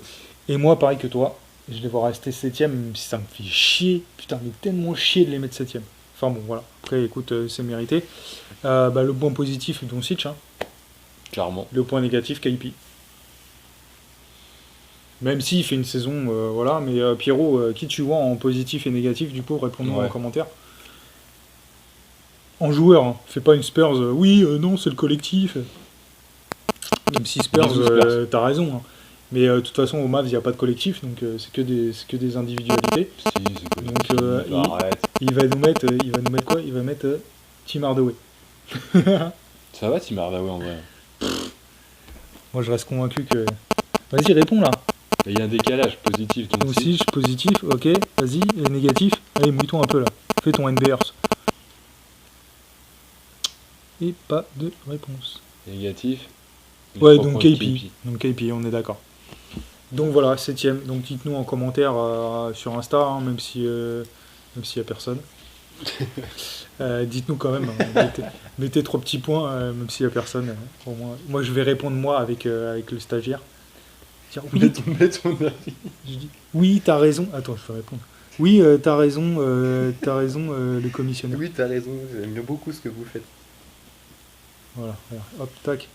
Et moi, pareil que toi, je les vois rester 7ème, même si ça me fait chier, putain, mais tellement chier de les mettre 7ème. Enfin bon, voilà. Après, écoute, c'est mérité. Le point positif, Doncic, hein. Clairement. Le point négatif, KP. Même s'il fait une saison, voilà, mais Pierrot, qui tu vois en positif et négatif, du coup, réponds-nous Ouais. en commentaire. En joueur, hein. Fais pas une Spurs, oui, non, c'est le collectif. Même si Spurs, Bisous, Spurs. t'as raison. Hein. Mais de toute façon, au Mavs, il n'y a pas de collectif, donc c'est que des individualités. Si, c'est quoi. Donc, Arrête. il va nous mettre quoi? Il va mettre Tim Hardaway. Ça va, Tim Hardaway, en vrai. Moi, je reste convaincu que... Vas-y, réponds là. Il y a un décalage positif. Donc Moi aussi, je suis positif, ok. Vas-y, et négatif. Allez, mouille-toi un peu là. Fais ton NBR. Et pas de réponse. Négatif. Ouais, Je donc reprends KP. Donc KP, on est d'accord. Donc voilà, 7ème. Donc dites-nous en commentaire sur Insta, hein, même s'il y a personne. Dites-nous quand même, hein, mettez 3 petits points, même s'il y a personne. Au moins. Moi, je vais répondre moi avec le stagiaire. Dire, oui, Mets ton avis. je dis, oui, t'as raison. Attends, je vais répondre. Oui, t'as raison, le commissionnaire. Oui, t'as raison, j'aime bien beaucoup ce que vous faites. Voilà, hop, tac.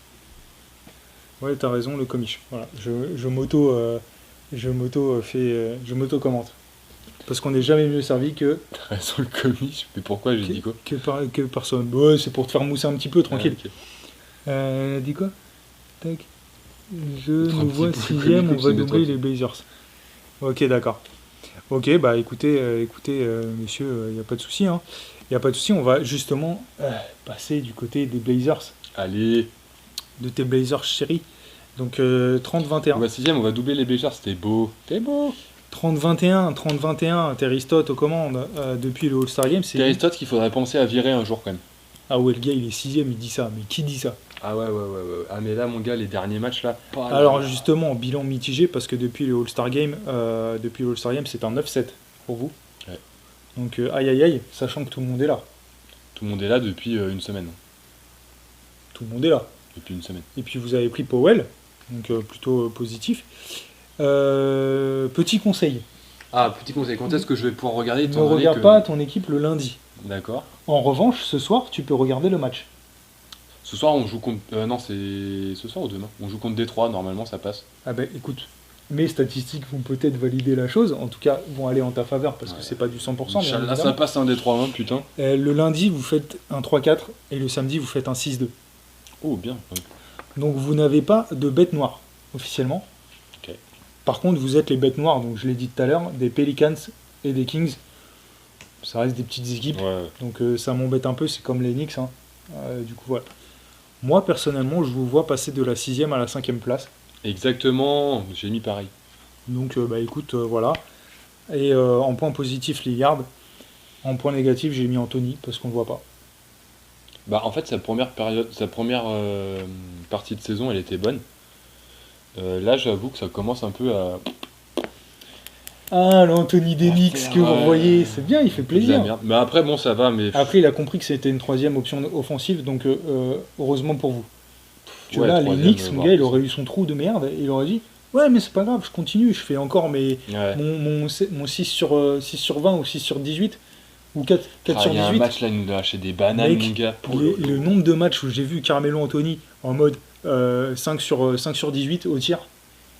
Ouais, t'as raison, le commiche. Voilà, je m'auto-commente. Parce qu'on n'est jamais mieux servi que T'as raison, le comiche. Mais pourquoi j'ai dit quoi? que personne. Ouais, c'est pour te faire mousser un petit peu, tranquille. Ah, ok. Dit quoi? Tac. Je Être un nous petit vois peu 6ème, on comique, va c'est doubler méthode. les Blazers. Ok, d'accord. Ok, bah écoutez, messieurs, il n'y a pas de souci. Hein. Il n'y a pas de souci, on va justement passer du côté des Blazers, Allez. de tes Blazers chéris. Donc 30-21. On va 6ème, on va doubler les Blazers, c'était beau. C'était beau. 30-21, Terry Stott aux commandes depuis le All-Star Game. C'est... Terry Stott qu'il faudrait penser à virer un jour quand même. Ah ouais, le gars il est 6ème, il dit ça. Mais qui dit ça? Ah ouais. Ah mais là mon gars, les derniers matchs là. Pas là. Alors justement, bilan mitigé parce que depuis le All-Star Game, c'est un 9-7 pour vous. Ouais. Donc aïe, sachant que tout le monde est là. Tout le monde est là depuis une semaine. Tout le monde est là. Depuis une semaine. Et puis vous avez pris Powell, donc plutôt positif. Petit conseil, Ah, petit conseil, quand est-ce que je vais pouvoir regarder ne regarde pas ton équipe le lundi. D'accord. En revanche, ce soir, tu peux regarder le match. Ce soir on joue contre... non, c'est ce soir ou demain? On joue contre Détroit, normalement ça passe. Ah ben écoute, mes statistiques vont peut-être valider la chose, en tout cas vont aller en ta faveur parce que c'est pas du 100%. bien Inch'Allah, ça évidemment. passe un Détroit 1, putain. Le lundi, vous faites un 3-4 et le samedi, vous faites un 6-2. Oh, bien. Ouais. Donc vous n'avez pas de bête noire officiellement. Ok. Par contre, vous êtes les bêtes noires, donc je l'ai dit tout à l'heure, des Pelicans et des Kings. Ça reste des petites équipes, Ouais. donc ça m'embête un peu, c'est comme les Knicks. Hein. Du coup, voilà. Moi, personnellement, je vous vois passer de la 6ème à la 5ème place. Exactement, j'ai mis pareil. Donc, bah écoute, voilà. Et en point positif, Lillard. En point négatif, j'ai mis Anthony, parce qu'on ne le voit pas. Bah en fait sa première partie de saison elle était bonne. Là j'avoue que ça commence un peu à... Ah, l'Anthony Denix que vous ouais. voyez, c'est bien, il fait de la plaisir. merde. Mais après bon ça va mais... Après, il a compris que c'était une 3ème option offensive, donc heureusement pour vous. Tu Ouais, vois, les 3e, Knicks, mon voire gars, il plus. aurait eu son trou de merde, et il aurait dit ouais, mais c'est pas grave, je continue, je fais encore Ouais. mon 6 sur 20 ou 6 sur 18, ou 4 Ah, sur il y a un 18. match là, il nous a lâché des bananes Mec, mon gars. Oh Le nombre de matchs où j'ai vu Carmelo Anthony en mode 5 sur 18 au tir,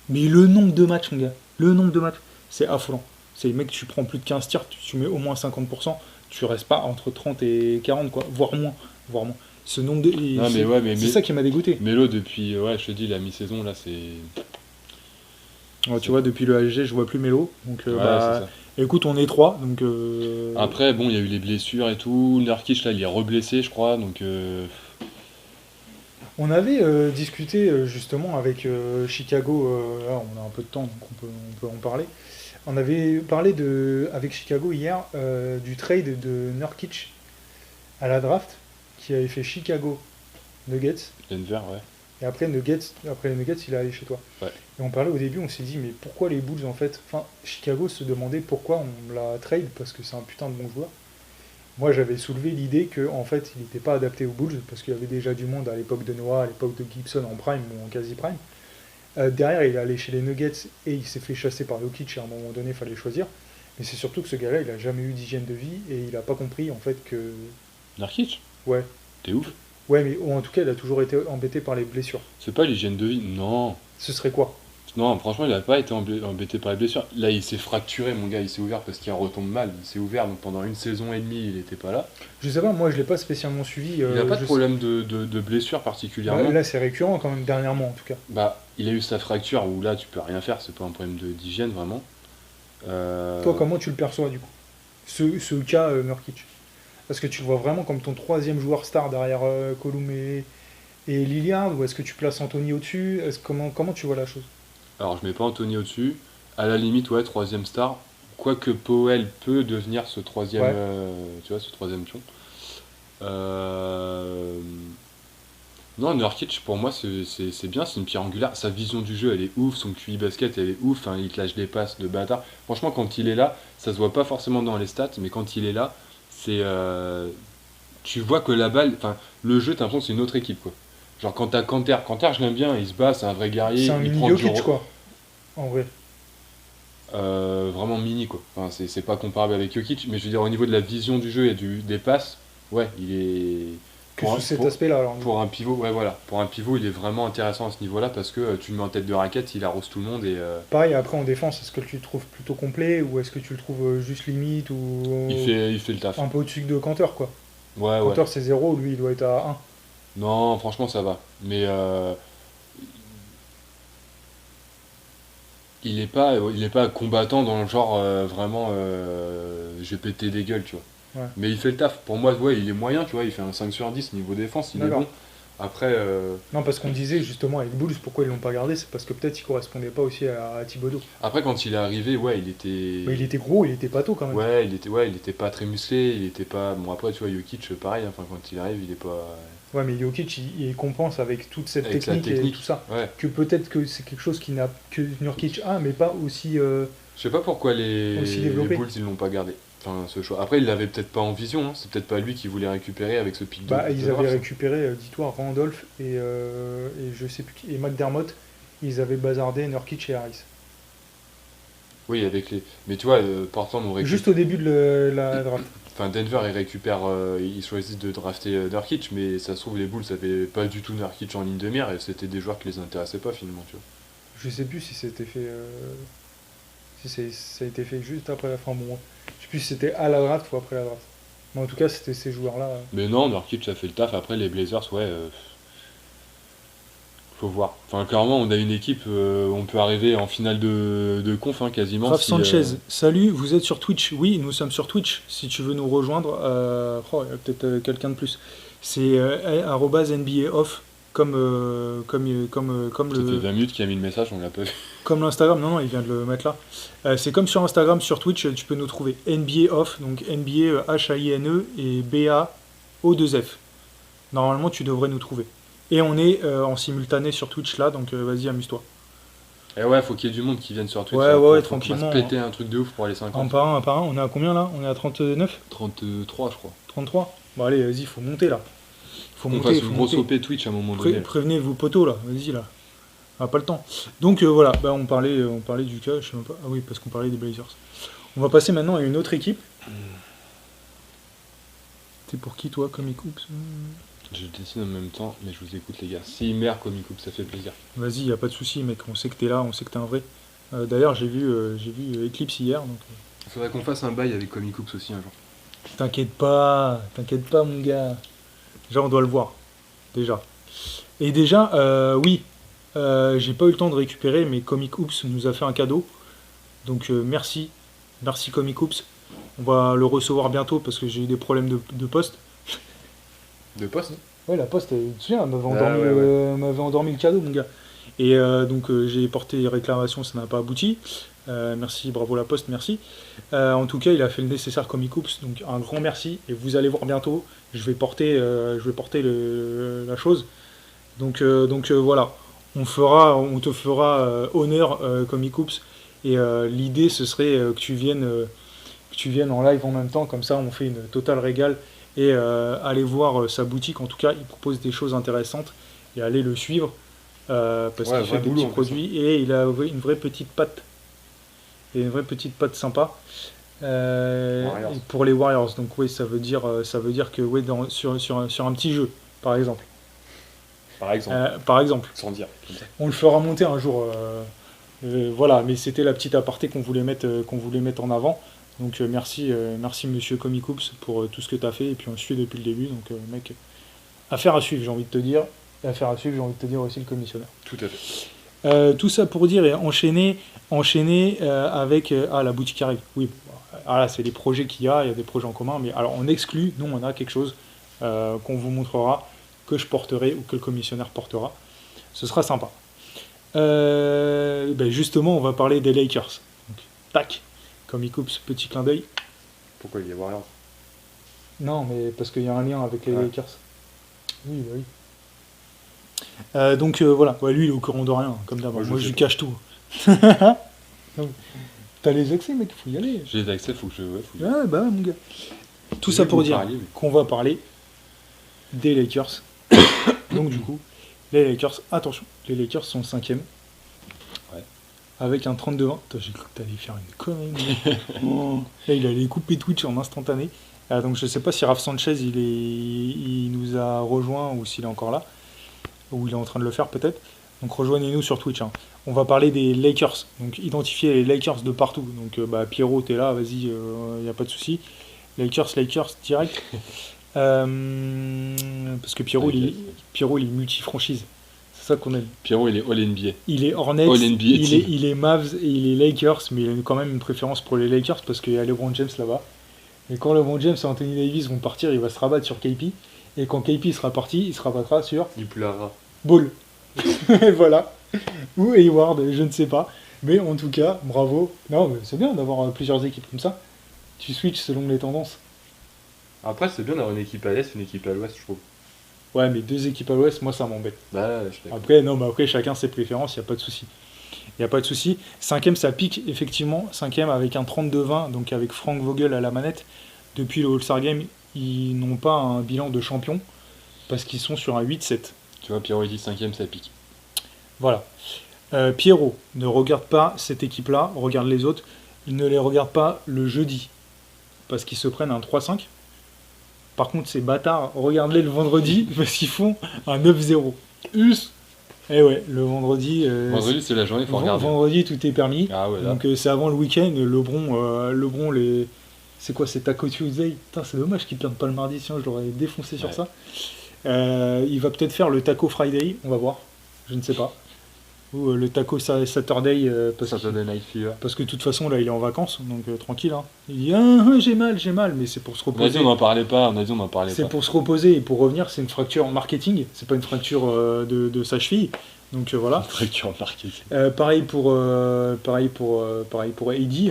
mais le nombre de matchs, mon gars, le nombre de matchs, c'est affolant. C'est mec, tu prends plus de 15 tirs, tu mets au moins 50%, tu restes pas entre 30 et 40, quoi, voire moins. Ce nombre de. Non, mais ouais, mais c'est ça qui m'a dégoûté. Melo depuis, ouais je te dis la mi-saison là c'est... Ouais, tu vois, depuis le ASG, je vois plus Melo. Donc, Ouais, bah, c'est ça. écoute, on est 3. Donc, Après bon il y a eu les blessures et tout, Nurkic là il est reblessé je crois donc... on avait discuté justement avec Chicago. Là, on a un peu de temps, donc on peut en parler. On avait parlé avec Chicago hier du trade de Nurkic à la draft qui avait fait Chicago Nuggets. Denver ouais. Et après les Nuggets, il est allé chez toi. Ouais. Et on parlait au début, on s'est dit, mais pourquoi les Bulls en fait? Enfin, Chicago se demandait pourquoi on la trade, parce que c'est un putain de bon joueur. Moi, j'avais soulevé l'idée qu'en fait, il n'était pas adapté aux Bulls, parce qu'il y avait déjà du monde à l'époque de Noah, à l'époque de Gibson en prime ou en quasi-prime. Derrière, il est allé chez les Nuggets et il s'est fait chasser par Jokic, et à un moment donné, il fallait choisir. Mais c'est surtout que ce gars-là, il a jamais eu d'hygiène de vie, et il n'a pas compris en fait que... Nurkic? Ouais. T'es ouf? Ouais, mais ou en tout cas, il a toujours été embêté par les blessures. C'est pas l'hygiène de vie? Non. Ce serait quoi? Non, franchement, il a pas été embêté par les blessures. Là, il s'est fracturé, mon gars, il s'est ouvert parce qu'il retombe mal. Il s'est ouvert, donc pendant 1 saison et demie, il était pas là. Je sais pas, moi je l'ai pas spécialement suivi. Il n'a pas de je problème de blessure sais- particulièrement. Là, c'est récurrent quand même, dernièrement en tout cas. Bah, il a eu sa fracture où là, tu peux rien faire, c'est pas un problème d'hygiène vraiment. Toi, comment tu le perçois du coup ce cas Nurkic? Est-ce que tu le vois vraiment comme ton troisième joueur star derrière Colum et Lillard, ou est-ce que tu places Anthony au-dessus? Comment tu vois la chose? Alors, je mets pas Anthony au-dessus. À la limite, ouais, troisième star. Quoique Powell peut devenir ce troisième, Ouais. tu vois, ce troisième pion. Euh, Non, Nurkic, pour moi, c'est bien, c'est une pierre angulaire. Sa vision du jeu, elle est ouf. Son QI basket, elle est ouf. Hein, il te lâche des passes de bâtard. Franchement, quand il est là, ça se voit pas forcément dans les stats, mais quand il est là, c'est, tu vois que la balle, enfin, le jeu, t'as l'impression que c'est une autre équipe, quoi. Genre, quand t'as Kanter, je l'aime bien, il se bat, c'est un vrai guerrier, C'est un il mini prend du Jokic quoi, en vrai. vraiment mini, quoi. Enfin, c'est pas comparable avec Jokic, mais je veux dire, au niveau de la vision du jeu et des passes, ouais, il est. Que Pour un, sous cet pour- aspect-là alors. pour un pivot, ouais, voilà. Pour un pivot, il est vraiment intéressant à ce niveau-là parce que tu le mets en tête de raquette, il arrose tout le monde et Pareil, après en défense, est-ce que tu le trouves plutôt complet ou est-ce que tu le trouves juste limite ou il fait le taf. un peu au-dessus de Kanter quoi? Ouais, ouais. Kanter c'est 0, lui il doit être à 1. Non, franchement, ça va. Mais il est pas combattant dans le genre vraiment je vais péter des gueules, tu vois. Ouais. Mais il fait le taf. Pour moi, ouais, il est moyen, tu vois. Il fait un 5 sur 10 niveau défense, il est D'accord. bon. Après, Non, parce qu'on disait justement avec Bulls, pourquoi ils l'ont pas gardé, c'est parce que peut-être il correspondait pas aussi à Thibodeau. quand il est arrivé, ouais, il était. Mais il était gros, il était pâteau quand même. Ouais, il était pas très musclé, il était pas. Bon, après, tu vois, Jokic, pareil, enfin, quand il arrive, il est pas. Ouais, mais Jokic, il compense avec toute cette Avec sa technique et technique. tout ça. Ouais. Que peut-être que c'est quelque chose que Nurkic a, mais pas aussi. Je sais pas pourquoi Aussi les développé. Bulls, ils l'ont pas gardé. Enfin, ce choix. Après, il l'avait peut-être pas en vision, hein. C'est peut-être pas lui qui voulait récupérer avec ce pic de Bah, de ils avaient draft. récupéré, dis-toi, Randolph et je sais plus qui, et McDermott. Ils avaient bazardé Nurkic et Harris. Oui, avec les. Mais tu vois, Portland, on récupère. Juste au début de la draft. Enfin, Denver, il récupère. Ils choisissent de drafter Nurkic, mais ça se trouve, les Bulls avaient pas du tout Nurkic en ligne de mire et c'était des joueurs qui les intéressaient pas finalement, tu vois. Je sais plus si c'était fait. Ça a été fait juste après la fin. Bon, je sais plus si c'était à la draft ou après la draft. Mais en tout cas, c'était ces joueurs-là. Mais non, Nurkic, ça fait le taf. Après, les Blazers, ouais. Faut voir. Enfin, clairement, on a une équipe, on peut arriver en finale de conf, hein, quasiment. Raph si, Sanchez, salut, vous êtes sur Twitch? Oui, nous sommes sur Twitch. Si tu veux nous rejoindre, il y a peut-être quelqu'un de plus. C'est @NBAoff, comme Ça fait 20 minutes qu'il a mis le message, on l'a pas vu. comme l'Instagram. Non, il vient de le mettre là. C'est comme sur Instagram, sur Twitch, tu peux nous trouver NBA-Off, donc NBA HAINE et BAO2F. Normalement, tu devrais nous trouver. Et on est en simultané sur Twitch là, donc vas-y, amuse-toi. Et ouais, faut qu'il y ait du monde qui vienne sur Twitch. Ouais, là, ouais, faut qu'on tranquillement, fasse péter un truc de ouf pour les Un 50. par un, un par un. On est à combien là? On est à 39? 33, je crois. 33? Bon, allez, vas-y, faut monter là. Faut On monter, fasse faut une grosse monter. OP Twitch à un moment donné. Prévenez vos potos là, vas-y là. On a pas le temps. Donc voilà, bah, on parlait du cas, je sais même pas. Ah oui, parce qu'on parlait des Blazers. On va passer maintenant à une autre équipe. T'es pour qui toi, Comic Hoops? Je dessine en même temps, mais je vous écoute les gars. Si merde Comic Coupe, ça fait plaisir. Vas-y, y a pas de souci, mec. On sait que t'es là, on sait que t'es un vrai. D'ailleurs, j'ai vu Eclipse hier, donc. Il faudrait qu'on fasse un bail avec Comic Coups aussi un jour. T'inquiète pas, mon gars. Déjà, on doit le voir. Déjà. Et déjà, oui, j'ai pas eu le temps de récupérer, mais Comic Hoops nous a fait un cadeau. Donc, merci. Merci, Comic Hoops. On va le recevoir bientôt parce que j'ai eu des problèmes de poste. De poste? Ouais, la poste, tu te souviens, elle m'avait Ah, endormi, ouais. m'avait endormi le cadeau, mon gars. Et donc, j'ai porté les réclamations, ça n'a pas abouti. Merci, bravo la poste, merci. En tout cas, il a fait le nécessaire Comic Hoops, donc un grand merci. Et vous allez voir bientôt, je vais porter la chose. Donc voilà, on te fera honneur Comic Hoops. Et l'idée, ce serait que tu viennes en live en même temps, comme ça, on fait une totale régale. Et allez voir sa boutique, en tout cas, il propose des choses intéressantes. Et allez le suivre, parce Ouais, qu'il fait vrai des boulot, petits en plus, produits. Et il a une vraie petite patte. Et une vraie petite patte sympa. Warriors. Et pour les Warriors. Donc oui, ça veut dire que ouais, sur un petit jeu, par exemple. Par exemple. Par exemple. Sans dire. Comme ça. On le fera monter un jour. Voilà, mais c'était la petite aparté qu'on voulait mettre en avant. Donc merci monsieur Comicoops pour tout ce que tu as fait, et puis on suit depuis le début, donc mec, affaire à suivre, j'ai envie de te dire. Affaire à suivre, j'ai envie de te dire aussi le commissionnaire. Tout à fait. Tout ça pour dire et enchaîner avec la boutique arrive. Oui, là c'est des projets qu'il y a des projets en commun, mais alors on exclut, nous on a quelque chose qu'on vous montrera, que je porterai ou que le commissionnaire portera. Ce sera sympa. Justement, on va parler des Lakers. Donc, tac, Comicoops, petit clin d'œil. Pourquoi il y a Warriors? Non, mais parce qu'il y a un lien avec les Lakers. Oui, bah oui. Voilà, lui il est au courant de rien, comme d'hab. Moi je lui cache tout. Donc, t'as les accès, mec, faut y aller. J'ai les accès, faut que je. Ouais, bah ouais, mon gars. Tout ça pour dire qu'on va parler des Lakers. Donc, du coup, les Lakers, attention, les Lakers sont 5e. Ouais. Avec un 32-20. J'ai cru que t'allais faire une connerie. Là, il allait couper Twitch en instantané. Donc, je sais pas si Raph Sanchez il nous a rejoint ou s'il est encore là. Ou il est en train de le faire peut-être. Donc rejoignez-nous sur Twitch. Hein. On va parler des Lakers. Donc identifier les Lakers de partout. Donc Pierrot, t'es là, vas-y, il n'y a pas de souci. Lakers, direct. Parce que Pierrot, il est multi-franchise. C'est ça qu'on aime. Pierrot, il est All-NBA. Il est Hornets, il est Mavs et il est Lakers, mais il a quand même une préférence pour les Lakers parce qu'il y a LeBron James là-bas. Et quand LeBron James et Anthony Davis vont partir, il va se rabattre sur KP. Et quand KP sera parti, il se rabattra sur... Il pleura. Ball. Voilà. Ou Hayward, je ne sais pas. Mais en tout cas, bravo. Non, mais c'est bien d'avoir plusieurs équipes comme ça. Tu switches selon les tendances. Après, c'est bien d'avoir une équipe à l'Est, une équipe à l'Ouest, je trouve. Ouais, mais 2 équipes à l'Ouest, moi, ça m'embête. Bah, je suis d'accord. Après, chacun ses préférences, il n'y a pas de souci. Il n'y a pas de souci. 5e, ça pique, effectivement. 5e avec un 32-20, donc avec Frank Vogel à la manette. Depuis le All-Star Game, ils n'ont pas un bilan de champion parce qu'ils sont sur un 8-7. Tu vois, Pierrot, il dit 5e, ça pique. Voilà. Pierrot ne regarde pas cette équipe-là, regarde les autres. Il ne les regarde pas le jeudi parce qu'ils se prennent un 3-5. Par contre, ces bâtards, regarde-les le vendredi parce qu'ils font un 9-0. Us. Eh ouais, le vendredi... vendredi, c'est la journée, il faut regarder. Vendredi, tout est permis. Ah ouais, là. Donc c'est avant le week-end. LeBron, les... C'est quoi, c'est Taco Tuesday? Putain, c'est dommage qu'ils perdent pas le mardi, sinon je l'aurais défoncé sur ça. Il va peut-être faire le Taco Friday, on va voir. Je ne sais pas. Ou le Taco Saturday, Saturday Night Fever. parce que de toute façon, là, il est en vacances, donc tranquille. Hein. Il dit j'ai mal, mais c'est pour se reposer. On a dit on n'en parlait pas, C'est pour se reposer et pour revenir, c'est une fracture marketing, c'est pas une fracture de sa cheville. Donc voilà. Fracture marketing. Pareil pour AD.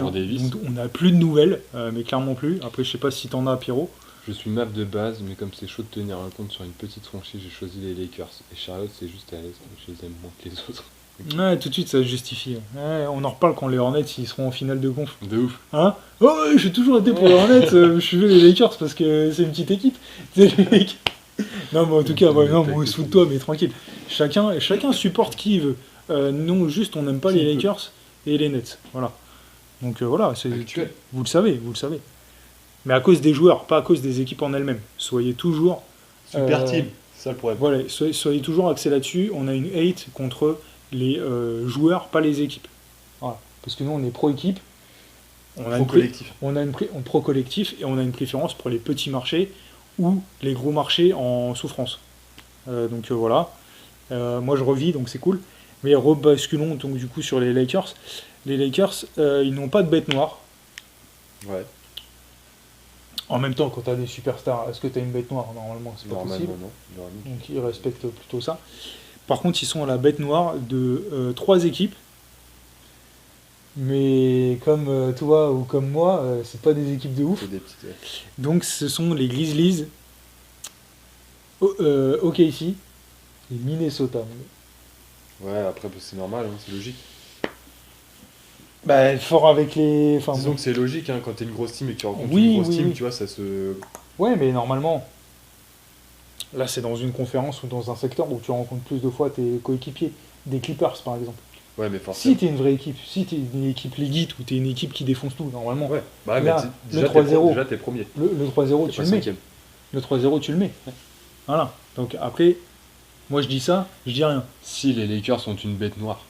Hein. Donc, on n'a plus de nouvelles, mais clairement plus. Après, je sais pas si t'en as, Pierrot. Je suis map de base, mais comme c'est chaud de tenir un compte sur une petite franchise, j'ai choisi les Lakers. Et Charlotte, c'est juste à l'aise, donc je les aime moins que les autres. Ouais, tout de suite, ça se justifie. Ouais, on en reparle quand les Hornets ils seront en finale de conf. De ouf. Hein? Oh, ouais, j'ai toujours été pour les Hornets, je suis les Lakers parce que c'est une petite équipe. C'est les mecs. Non, mais en tout cas, non, moi, sous toi, mais tranquille. Chacun supporte qui il veut. Non, juste, on n'aime pas les Lakers et les Nets. Voilà. Donc voilà, vous le savez. Mais à cause des joueurs, pas à cause des équipes en elles-mêmes. Soyez toujours... Super team, c'est ça le problème. Voilà, soyez toujours axés là-dessus. On a une hate contre les joueurs, pas les équipes. Voilà. Parce que nous, on est pro-équipe. Pro-collectif. On pro-collectif et on a une préférence pour les petits marchés ou les gros marchés en souffrance. Donc voilà. Moi, je revis, donc c'est cool. Mais rebasculons donc du coup sur les Lakers. Les Lakers, ils n'ont pas de bête noire. Ouais. En même temps, quand tu as des superstars, est-ce que tu as une bête noire? Normalement, c'est pas possible. Non. Donc ils respectent plutôt ça. Par contre, ils sont à la bête noire de 3 équipes. Mais comme toi ou comme moi, c'est pas des équipes de ouf. C'est des petites, ouais. Donc ce sont les Grizzlies, OKC et Minnesota. Ouais, après c'est normal, hein, c'est logique. Bah, fort avec les... Enfin, Disons bon. que c'est logique, hein, quand t'es une grosse team et que tu rencontres Oui, une grosse team, oui. tu vois, ça se... Ouais, mais normalement, là c'est dans une conférence ou dans un secteur où tu rencontres plus de fois tes coéquipiers. Des Clippers par exemple. Ouais, mais forcément. Si t'es une vraie équipe, si t'es une équipe Leaguite ou t'es une équipe qui défonce tout, normalement. Ouais, bah, Là, mais le 3-0. déjà t'es premier. Le 3-0, tu T'es le pas mets. 5e. Le 3-0, tu le mets. Voilà. Donc après, moi je dis ça, je dis rien. Si les Lakers sont une bête noire.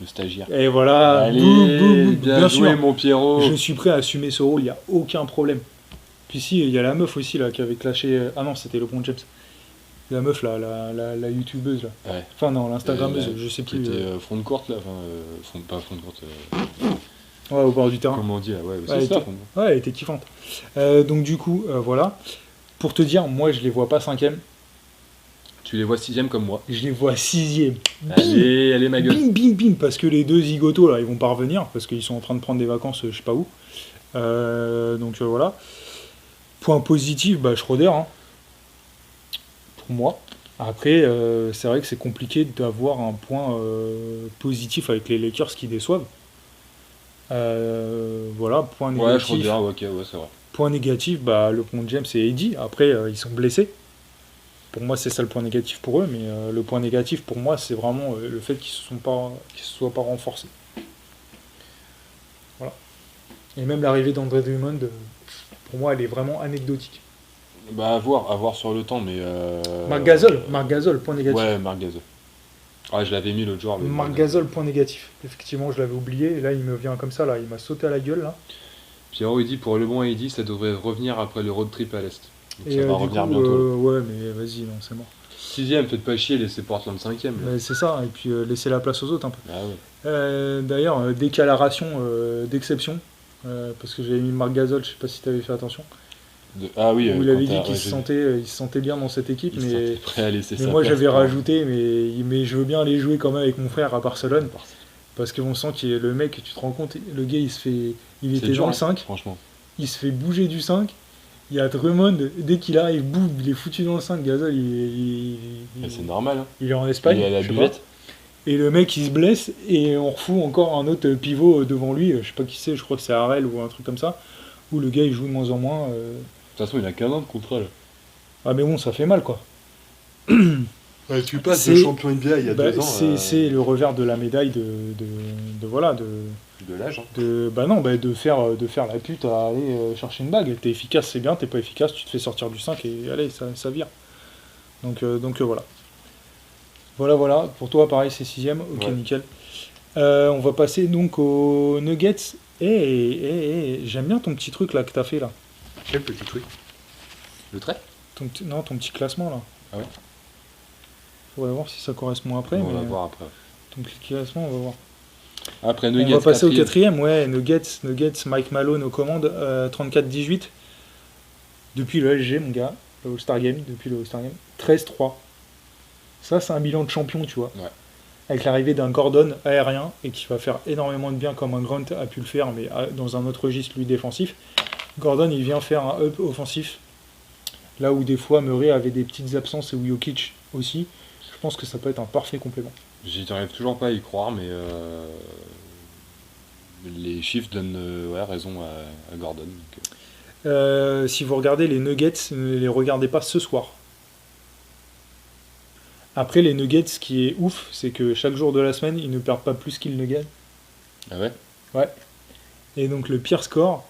le stagiaire. Et voilà, Allez, boum, boum, boum. bien joué, sûr, mon Pierrot. je suis prêt à assumer ce rôle, il n'y a aucun problème. Puis si, il y a la meuf aussi là qui avait clashé. Ah non, c'était LeBron James. La meuf là, la youtubeuse là. Ouais. Enfin non, l'instagrammeuse, je sais Qui plus. était front de courte là, enfin, pas front de courte. Ouais, au bord du terrain. Comment on dit là, ouais, Ouais, c'est elle ça. était- front de courte. Ouais, elle était kiffante. Donc du coup, voilà. Pour te dire, moi je les vois pas 5ème, Tu les vois 6ème comme moi. je les vois 6ème. Allez, ma gueule. Bim, bim, bim, parce que les deux zigotos là, ils vont pas revenir, parce qu'ils sont en train de prendre des vacances, je sais pas où. Donc voilà. Point positif, bah Schroeder, hein. Pour moi. Après, c'est vrai que c'est compliqué d'avoir un point positif avec les Lakers qui déçoivent. Voilà, point Ouais, négatif. Schroeder, ok, ouais, c'est vrai. Point négatif, bah, LeBron James et AD. Après, ils sont blessés. Pour moi, c'est ça le point négatif pour eux, mais le point négatif pour moi, c'est vraiment le fait qu'ils se soient pas renforcés. Voilà. Et même l'arrivée d'André Drummond, pour moi, elle est vraiment anecdotique. Bah, à voir sur le temps, mais. Marc Gasol, point négatif. Ouais, Marc Gasol. Ah, je l'avais mis l'autre jour. Marc Gasol, point négatif. Effectivement, je l'avais oublié, et là, il me vient comme ça, là, il m'a sauté à la gueule, là. Pierrot, il dit pour LeBron et AD, ça devrait revenir après le road trip à l'Est. Donc Et ça va du revenir coup, bientôt. Là. ouais, mais vas-y, non, c'est mort. 6ème, faites pas chier, laissez Portland 5ème. Là. Mais c'est ça, et puis laisser la place aux autres un peu. Ah ouais. D'ailleurs, déclaration d'exception, parce que j'avais mis Marc Gasol, je sais pas si tu avais fait attention, Ah oui, où il avait quand dit t'as- qu'il ouais, se j'ai sentait, il se sentait bien dans cette équipe, vu. Il se mais, sentait prêt à laisser mais sa moi place j'avais pour- rajouté, mais je veux bien aller jouer quand même avec mon frère à Barcelone, parce qu'on sent que le mec, tu te rends compte, le gars il C'est était dur, dans le hein, 5, franchement. il se fait bouger du 5, il y a Drummond, dès qu'il arrive, boum, il est foutu dans le 5, Gasol Mais c'est normal. Hein. il est en Espagne, Il est à la je sais pas. buvette. Et le mec il se blesse et on refout encore un autre pivot devant lui, je sais pas qui c'est, je crois que c'est Harrell ou un truc comme ça, où le gars il joue de moins en moins. De toute façon, il a qu'un an de contrat là. Ah mais bon, ça fait mal quoi. Tu passes de champion NBA il y a Bah, 2 ans. c'est le revers de la médaille voilà de l'âge. Hein. de faire la pute à aller chercher une bague. T'es efficace, c'est bien, t'es pas efficace, tu te fais sortir du 5 et allez, ça vire. Donc voilà. Voilà. Pour toi, pareil, c'est 6ème. Ok, Ouais. nickel. On va passer donc aux Nuggets. J'aime bien ton petit truc là que t'as fait là. Quel petit truc. Le trait Ton petit classement là. Ah ouais. On va voir si ça correspond après. On mais va voir après. ton petit classement, on va voir. Après On Nuggets, va passer au 4ème. 4ème, ouais, Nuggets, Mike Malone aux commandes, 34-18. Depuis le LG, mon gars, le All-Star Game, 13-3. Ça, c'est un bilan de champion, tu vois. Ouais. Avec l'arrivée d'un Gordon aérien, et qui va faire énormément de bien comme un Grant a pu le faire, mais dans un autre registre, lui, défensif. Gordon, il vient faire un up offensif. Là où des fois, Murray avait des petites absences, et où Jokic aussi. Je pense que ça peut être un parfait complément. J'y arrive toujours pas à y croire, mais les chiffres donnent raison à Gordon. Donc, Si vous regardez les Nuggets, ne les regardez pas ce soir. Après, les Nuggets, ce qui est ouf, c'est que chaque jour de la semaine, ils ne perdent pas plus qu'ils ne gagnent. Ah ouais. Ouais. Et donc le pire score,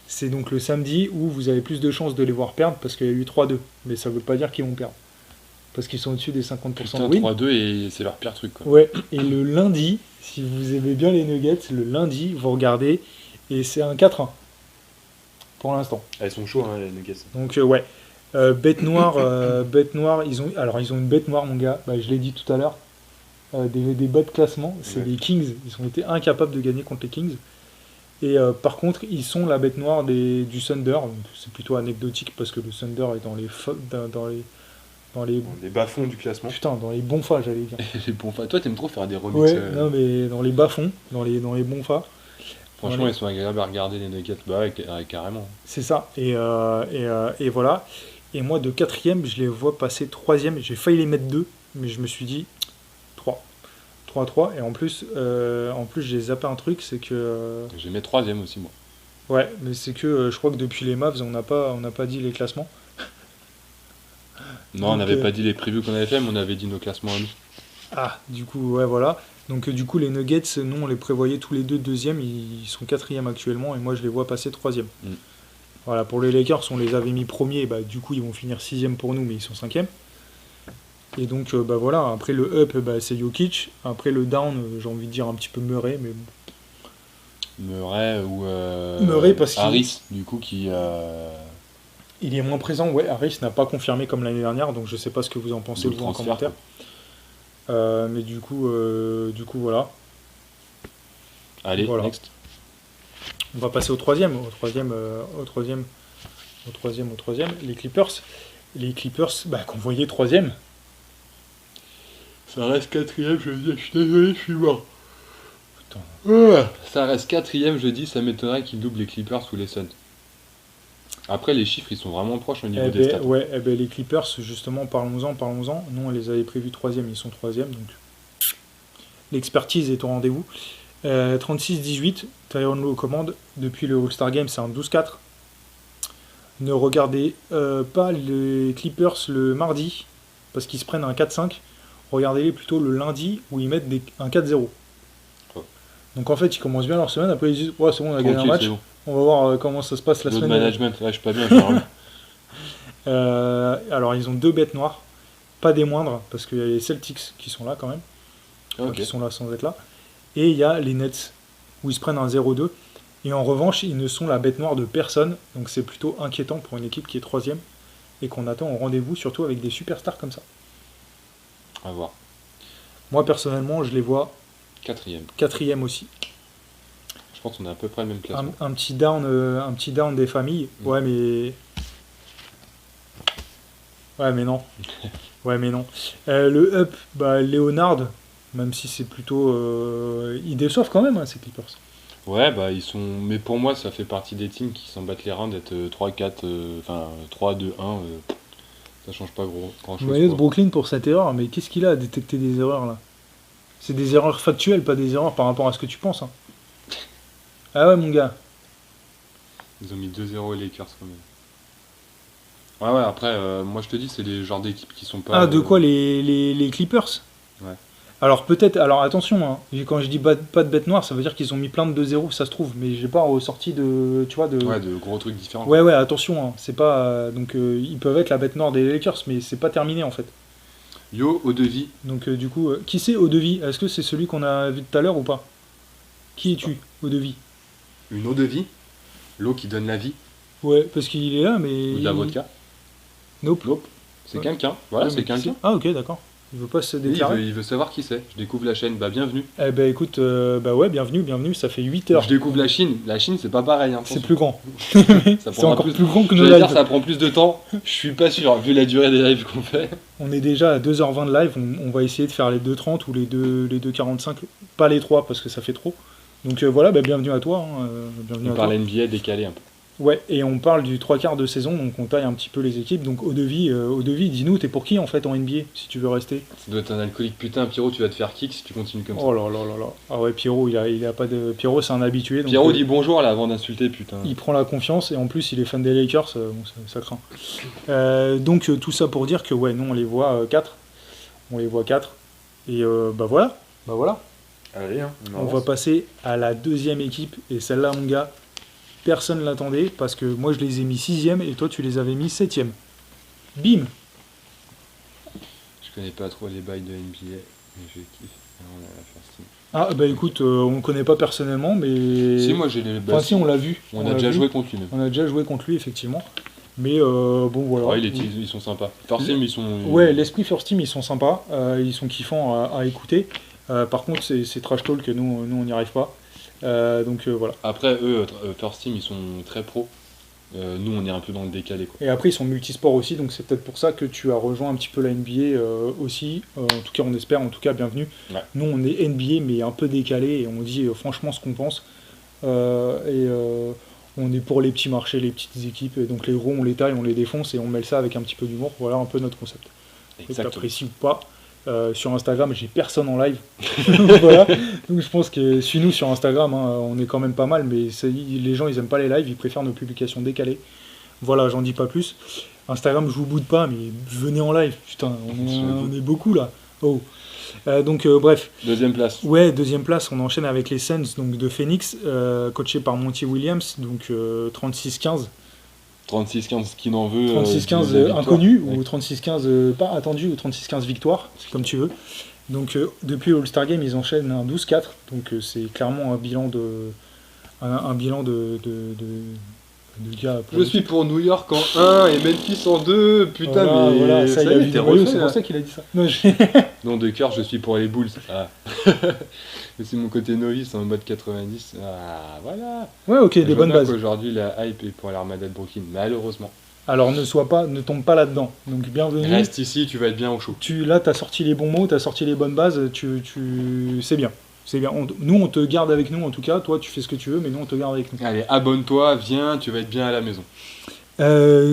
c'est donc le samedi où vous avez plus de chances de les voir perdre parce qu'il y a eu 3-2. Mais ça veut pas dire qu'ils vont perdre. Parce qu'ils sont au-dessus des 50% Putain, de win. 3-2 et c'est leur pire truc quoi. Ouais. Et le lundi, si vous aimez bien les Nuggets, le lundi, vous regardez et c'est un 4-1. Pour l'instant. Elles sont chauds hein, les Nuggets. Donc ouais. Bête noire, ils ont une bête noire mon gars, bah, je l'ai dit tout à l'heure, des bas de classement, c'est Ouais. les Kings, ils ont été incapables de gagner contre les Kings. Et par contre, ils sont la bête noire du Thunder, donc c'est plutôt anecdotique parce que le Thunder est dans les Les bas-fonds du classement. putain, dans les bons fas, j'allais dire. Les bons fa- Toi, t'aimes trop faire des remixes. Ouais, non mais dans les bas fonds, dans les bons fas. Franchement, Ouais. ils sont agréables à regarder les Nuggets. Bah ouais, carrément. C'est ça. Et voilà. Et moi, de 4ème, je les vois passer 3ème. J'ai failli les mettre 2, mais je me suis dit 3. 3-3. Et en plus, j'ai zappé un truc, c'est que... J'ai mis 3ème aussi moi. ouais, mais c'est que je crois que depuis les Mavs, on n'a pas dit les classements. Non, on Donc, n'avait pas dit les previews qu'on avait fait, mais on avait dit nos classements à nous. Ah, du coup, ouais, voilà. Donc du coup, les Nuggets, nous, on les prévoyait tous les deux 2e. Ils sont 4e actuellement, et moi, je les vois passer 3e. Mm. Voilà, pour les Lakers, on les avait mis premiers. Bah, du coup, ils vont finir 6e pour nous, mais ils sont 5e. Et donc, bah voilà, après le up, bah, c'est Jokic. Après le down, j'ai envie de dire un petit peu Murray, mais bon. Murray ou Murray, parce qu'il- Harris, du coup, qui... Il est moins présent, ouais. Harris n'a pas confirmé comme l'année dernière, donc je sais pas ce que vous en pensez, D'où le vous, en transfert, commentaire. Mais du coup, voilà. Allez, Voilà. next. On va passer au troisième. Les Clippers. Les Clippers, bah, qu'on voyait troisième. Ça reste quatrième, je dis, je suis désolé, je suis mort. Putain. Ça reste quatrième, je dis, ça m'étonnerait qu'ils doublent les Clippers ou les Suns. Après, les chiffres, ils sont vraiment proches au niveau Eh des ben, stats. ouais, eh ben, les Clippers, justement, parlons-en. Nous, on les avait prévus troisième, ils sont troisième, donc l'expertise est au rendez-vous. 36-18, Tyronn Lue aux commandes. Depuis le All-Star Game, c'est un 12-4. Ne regardez pas les Clippers le mardi, parce qu'ils se prennent un 4-5. Regardez-les plutôt le lundi, où ils mettent un 4-0. Ouais. Donc en fait, ils commencent bien leur semaine, après ils disent ouais, c'est bon, on a gagné un Tranquille, match. c'est bon. On va voir comment ça se passe la Load semaine. management, ouais, je suis pas bien, je me remets. Alors ils ont 2 bêtes noires, pas des moindres, parce qu'il y a les Celtics qui sont là quand même, enfin, Ok. qui sont là sans être là, et il y a les Nets, où ils se prennent un 0-2, et en revanche ils ne sont la bête noire de personne, donc c'est plutôt inquiétant pour une équipe qui est troisième, et qu'on attend au rendez-vous, surtout avec des superstars comme ça. À voir. Moi personnellement je les vois Quatrième. quatrième aussi. Je pense qu'on a à peu près le même classement. Un petit down des familles, ouais mais non. Ouais, mais non. Le up, bah, Leonard, même si c'est plutôt. Ils déçoivent quand même, hein, ces Clippers. Ouais, bah ils sont. Mais pour moi, ça fait partie des teams qui s'en battent les reins d'être 3-4, enfin 3-2-1. Ça change pas grand-chose. Joyeux de quoi. Brooklyn pour cette erreur, mais qu'est-ce qu'il a à détecter des erreurs là? C'est des erreurs factuelles, pas des erreurs par rapport à ce que tu penses. Hein. Ah ouais, mon gars. Ils ont mis 2-0 les Lakers quand même. Ouais, après, moi je te dis, c'est des genres d'équipes qui sont pas. Ah, de quoi les Clippers? Ouais. Alors peut-être, alors attention, hein, quand je dis pas de bête noire, ça veut dire qu'ils ont mis plein de 2-0, ça se trouve, mais j'ai pas ressorti de. Tu vois, de. Ouais, de gros trucs différents. Ouais, attention, hein, c'est pas. Donc ils peuvent être la bête noire des Lakers, mais c'est pas terminé en fait. Yo, Eau-de-Vie. Donc du coup, qui c'est Eau-de-Vie? Est-ce que c'est celui qu'on a vu tout à l'heure ou pas? Qui es-tu, Eau-de-Vie? Une eau-de-vie. L'eau qui donne la vie. Ouais, parce qu'il est là, mais. Ou de la vodka. Nope. Nope. C'est Ouais. quelqu'un. Voilà, Ouais, c'est mais qui quelqu'un. c'est? Ah ok, d'accord. Il veut pas se Oui, déclarer. il veut savoir qui c'est. Je découvre la chaîne. Bah, bienvenue. Eh ben écoute, bah ouais, bienvenue, ça fait 8 heures. Je découvre la Chine. La Chine, c'est pas pareil. Hein, C'est plus grand. Ça C'est prendra encore plus grand que nos J'allais dire, lives. ça prend plus de temps. Je suis pas sûr, vu la durée des lives qu'on fait. On est déjà à 2h20 de live, on va essayer de faire les 2h30 ou les 2h45, pas les 3 parce que ça fait trop. Donc voilà, bah, bienvenue à toi. Hein, bienvenue On à parle toi. NBA décalé un peu. Ouais, et on parle du 3/4 de saison, donc on taille un petit peu les équipes. Donc Eau-de-Vie, dis-nous, t'es pour qui en fait en NBA si tu veux rester? Ça doit être un alcoolique. Putain, Pierrot, tu vas te faire kick si tu continues comme ça. Oh là là là là. Ah ouais, Pierrot, il a pas de. Pierrot, c'est un habitué. Donc, Pierrot dit bonjour là avant d'insulter, putain. il prend la confiance et en plus il est fan des Lakers, bon, ça craint. Donc tout ça pour dire que ouais, nous on les voit 4. On les voit 4. Et bah voilà. Allez, hein, On va passer à la deuxième équipe. Et celle-là, mon gars, personne ne l'attendait parce que moi je les ai mis 6ème et toi tu les avais mis 7ème. Bim. Je connais pas trop les bails de NBA, mais je kiffe. On a la first team. Ah bah écoute, on connaît pas personnellement, mais. Si, moi j'ai les Enfin bails. si, on l'a vu. On l'a a déjà vu. joué contre lui même. On a déjà joué contre lui, effectivement. Mais bon, voilà. Ouais, ils sont sympas. First team, ils sont. Ouais, l'esprit First Team, ils sont sympas, ils sont kiffants à écouter. Par contre, c'est trash talk que nous on n'y arrive pas. Donc voilà. Après, eux, First team, ils sont très pros. Nous, on est un peu dans le décalé, quoi. Et après, ils sont multisports aussi, donc c'est peut-être pour ça que tu as rejoint un petit peu la NBA aussi. En tout cas, on espère, en tout cas, bienvenue. Ouais. Nous, on est NBA, mais un peu décalé, et on dit franchement ce qu'on pense. On est pour les petits marchés, les petites équipes, et donc les gros, on les taille, on les défonce, et on mêle ça avec un petit peu d'humour. Voilà un peu notre concept. Que tu Exactement. apprécies ou pas. Sur Instagram, j'ai personne en live. Voilà. Donc je pense que suis-nous sur Instagram, hein, on est quand même pas mal, mais les gens ils aiment pas les lives, ils préfèrent nos publications décalées. Voilà, j'en dis pas plus. Instagram, je vous boude pas, mais venez en live. Putain, on est beaucoup là. Oh. Donc bref. Deuxième place. Ouais, deuxième place, on enchaîne avec les Suns donc, de Phoenix, coachés par Monty Williams, donc 36-15. 36-15 qui n'en veut. 36-15 de la victoire. inconnu Ouais. ou 36-15 pas attendu ou 36-15 victoire, c'est comme tu veux. Donc depuis le All-Star Game, ils enchaînent un 12-4, donc c'est clairement un bilan de gars. Je suis pour New York en 1 et Memphis en 2. Putain, voilà, mais voilà, ça, il a y est, vu t'es des maillots, refait, c'est là. pour ça qu'il a dit ça. Non, Non, de cœur, je suis pour les Bulls. Ah. Mais c'est mon côté novice en mode 90. Ah, voilà. ouais, ok, Je des vois bonnes bien bases. qu'aujourd'hui, la hype est pour l'Armada de Brooklyn, malheureusement. Alors ne tombe pas là-dedans. Donc bienvenue. Reste ici, tu vas être bien au chaud. Là, tu as sorti les bons mots, tu as sorti les bonnes bases, c'est bien. C'est bien. Nous, on te garde avec nous en tout cas. Toi, tu fais ce que tu veux, mais nous, on te garde avec nous. Allez, abonne-toi, viens, tu vas être bien à la maison.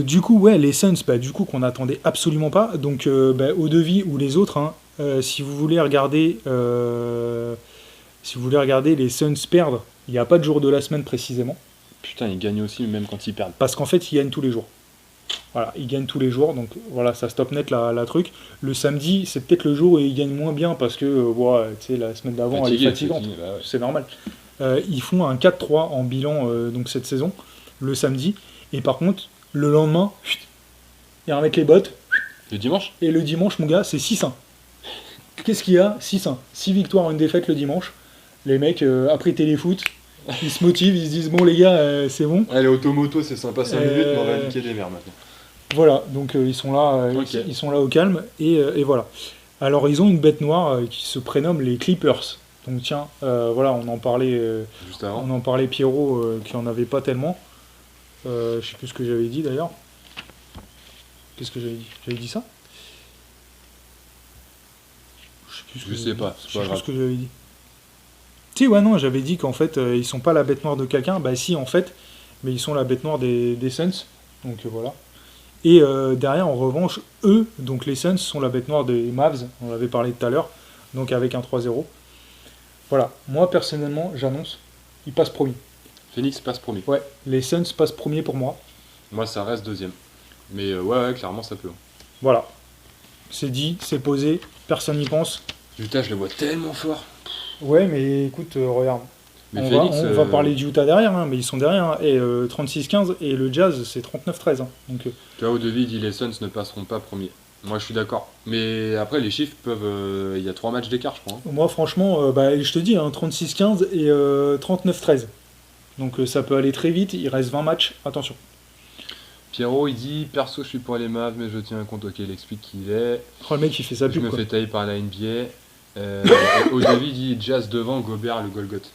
Du coup, ouais, les Suns, du coup, qu'on n'attendait absolument pas. Donc, Eau-de-Vie ou les autres, hein, si vous voulez regarder les Suns perdre, il n'y a pas de jour de la semaine précisément, Putain, ils gagnent aussi, même quand ils perdent. parce qu'en fait, ils gagnent tous les jours. Voilà, ils gagnent tous les jours, donc voilà, ça stoppe net la truc. Le samedi, c'est peut-être le jour où ils gagnent moins bien, parce que tu sais, la semaine d'avant, elle est fatigante. Fatigué, bah ouais. C'est normal. Ils font un 4-3 en bilan donc cette saison, le samedi, et par contre, le lendemain, ils remettent les bottes, Le dimanche et le dimanche, mon gars, c'est 6-1. Qu'est-ce qu'il y a 6-1. 6 victoires, une défaite le dimanche. Les mecs, après téléfoot, ils se motivent, ils se disent, bon les gars, c'est bon. Allez, automoto, c'est sympa 5 minutes, mais on va niquer des mères maintenant. Voilà, donc ils sont là, Ok. ils sont là au calme, et voilà. Alors ils ont une bête noire qui se prénomme les Clippers. Donc tiens, voilà, on en parlait Juste avant. Pierrot, qui en avait pas tellement. Je sais plus ce que j'avais dit d'ailleurs. Qu'est-ce que j'avais dit? J'avais dit ça? Je sais plus ce que Je j'avais sais pas, dit. c'est Je sais pas plus grave. ce que j'avais dit. Si, ouais, non, j'avais dit qu'en fait, ils sont pas la bête noire de quelqu'un. Bah si, en fait, mais ils sont la bête noire des Suns. Donc voilà. Et derrière, en revanche, eux, donc les Suns, sont la bête noire des Mavs. On en avait parlé tout à l'heure. Donc avec un 3-0. Voilà. Moi, personnellement, j'annonce, ils passent premier. Phoenix passe premier. Ouais, les Suns passent premier pour moi. Moi, ça reste deuxième. Mais ouais, clairement, ça peut. Voilà. C'est dit, c'est posé, personne n'y pense. Utah, je le vois tellement fort. Ouais, mais écoute, regarde. Mais On Phoenix, va parler du Utah derrière, hein, mais ils sont derrière. Hein, et 36-15, et le Jazz, c'est 39-13. Hein, donc, tu vois, Eau-de-Vie dit les Suns ne passeront pas premier. Moi, je suis d'accord. Mais après, les chiffres peuvent. Il y a 3 matchs d'écart, je crois. Hein. moi, franchement, je te dis, hein, 36-15 et 39-13. Donc ça peut aller très vite, il reste 20 matchs, attention. Pierrot, il dit perso, je suis pour les Mavs, mais je tiens compte. Ok, il explique qui il est. Oh, le mec, il fait sa Je pub, me quoi. fais tailler par la NBA. Eau-de-Vie dit Jazz devant, Gobert, le Golgoth.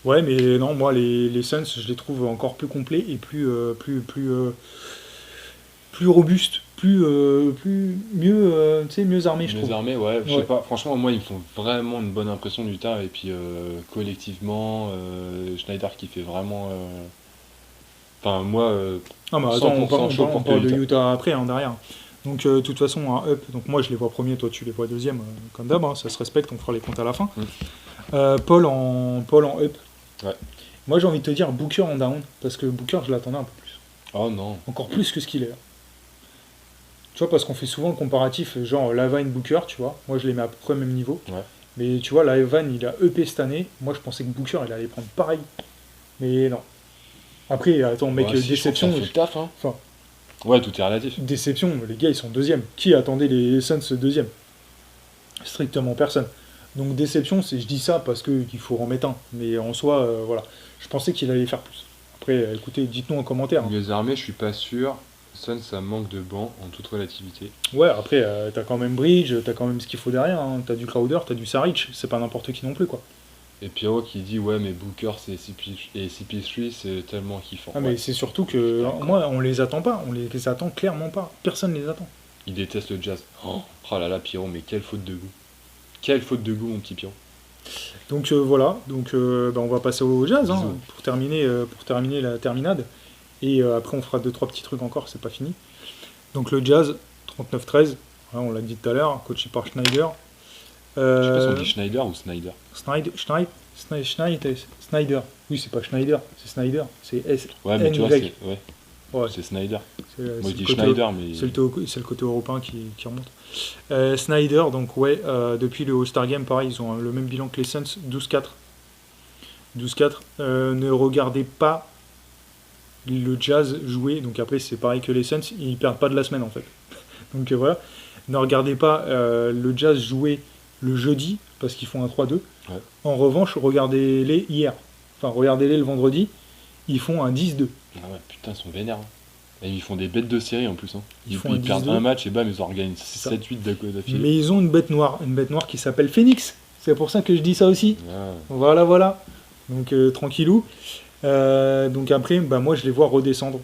Ouais, mais non, moi, les Suns, je les trouve encore plus complets et plus robustes, mieux, tu sais, mieux armés, je Les trouve. armées, ouais, je sais Ouais. pas. Franchement, moi, ils me font vraiment une bonne impression du Utah. Et puis, collectivement, Schneider qui fait vraiment. Enfin, moi, Ah, mais attends, 100% chaud on pour parle de Utah. Utah après, hein, derrière. Donc, de toute façon, un up. Donc, moi, je les vois premier, toi, tu les vois deuxième, comme d'hab. Hein, ça se respecte, on fera les comptes à la fin. Paul en up. Ouais. Moi, j'ai envie de te dire Booker en down, parce que Booker, je l'attendais un peu plus. oh non. Encore plus que ce qu'il est là. Tu vois, parce qu'on fait souvent le comparatif, genre Lavine Booker, tu vois. Moi, je les mets à peu près au même niveau. Ouais. Mais tu vois, Lavine, il a EP cette année. Moi, je pensais que Booker, il allait prendre pareil. Mais non. Après, attends, mec, Ouais, si, je déception. trouve que ça fait le taf, hein. Enfin, Ouais, tout est relatif. déception, les gars, ils sont deuxième. Qui attendait les Suns deuxième? Strictement personne. Donc, déception, je dis ça parce qu'il faut en mettre un. Mais en soi, voilà. Je pensais qu'il allait faire plus. Après, écoutez, dites-nous en commentaire. Hein. Les armées, je suis pas sûr. Suns, ça manque de banc en toute relativité. Ouais, après, t'as quand même Bridge, t'as quand même ce qu'il faut derrière. Hein. T'as du Crowder, t'as du Saric. C'est pas n'importe qui non plus, quoi. Et Pierrot qui dit ouais, mais Booker et CP3, c'est tellement kiffant. Ah, mais Ouais. c'est surtout que, moi, on les attend pas. On les attend clairement pas. Personne les attend. Il déteste le jazz. Oh là là, Pierrot, mais quelle faute de goût. Quelle faute de goût, mon petit Pierrot. Donc voilà, donc on va passer au Jazz hein, Bisous. pour terminer la terminade. Et après on fera 2-3 petits trucs encore, c'est pas fini. Donc le Jazz, 39-13, hein, on l'a dit tout à l'heure, coaché par Schneider. Je sais pas si on dit Schneider ou Snyder. Snyder. Oui, c'est pas Schneider, c'est Snyder. C'est S. Ouais, mais tu vois, NY. c'est ouais, Ouais, c'est Snyder. c'est Moi, c'est je dis le côté- Schneider, mais. c'est le côté européen qui remonte. Snyder, donc ouais, depuis le All-Star Game, pareil, ils ont le même bilan que les Suns, 12-4. 12-4. Ne regardez pas le Jazz jouer, donc après c'est pareil que les Suns, ils perdent pas de la semaine en fait. Donc voilà, ne regardez pas le Jazz jouer le jeudi, parce qu'ils font un 3-2. Ouais. En revanche, regardez-les hier, enfin regardez-les le vendredi, ils font un 10-2. Ah ouais, putain, ils sont vénères. Hein. Et ils font des bêtes de série en plus. Hein. Ils Ils, font un ils perdent 10-2. un match et bam, ils en regagnent ça. 7-8 d'affilée. Mais ils ont une bête noire qui s'appelle Phoenix. C'est pour ça que je dis ça aussi. Ah. Voilà. Donc tranquillou. Donc après, moi je les vois redescendre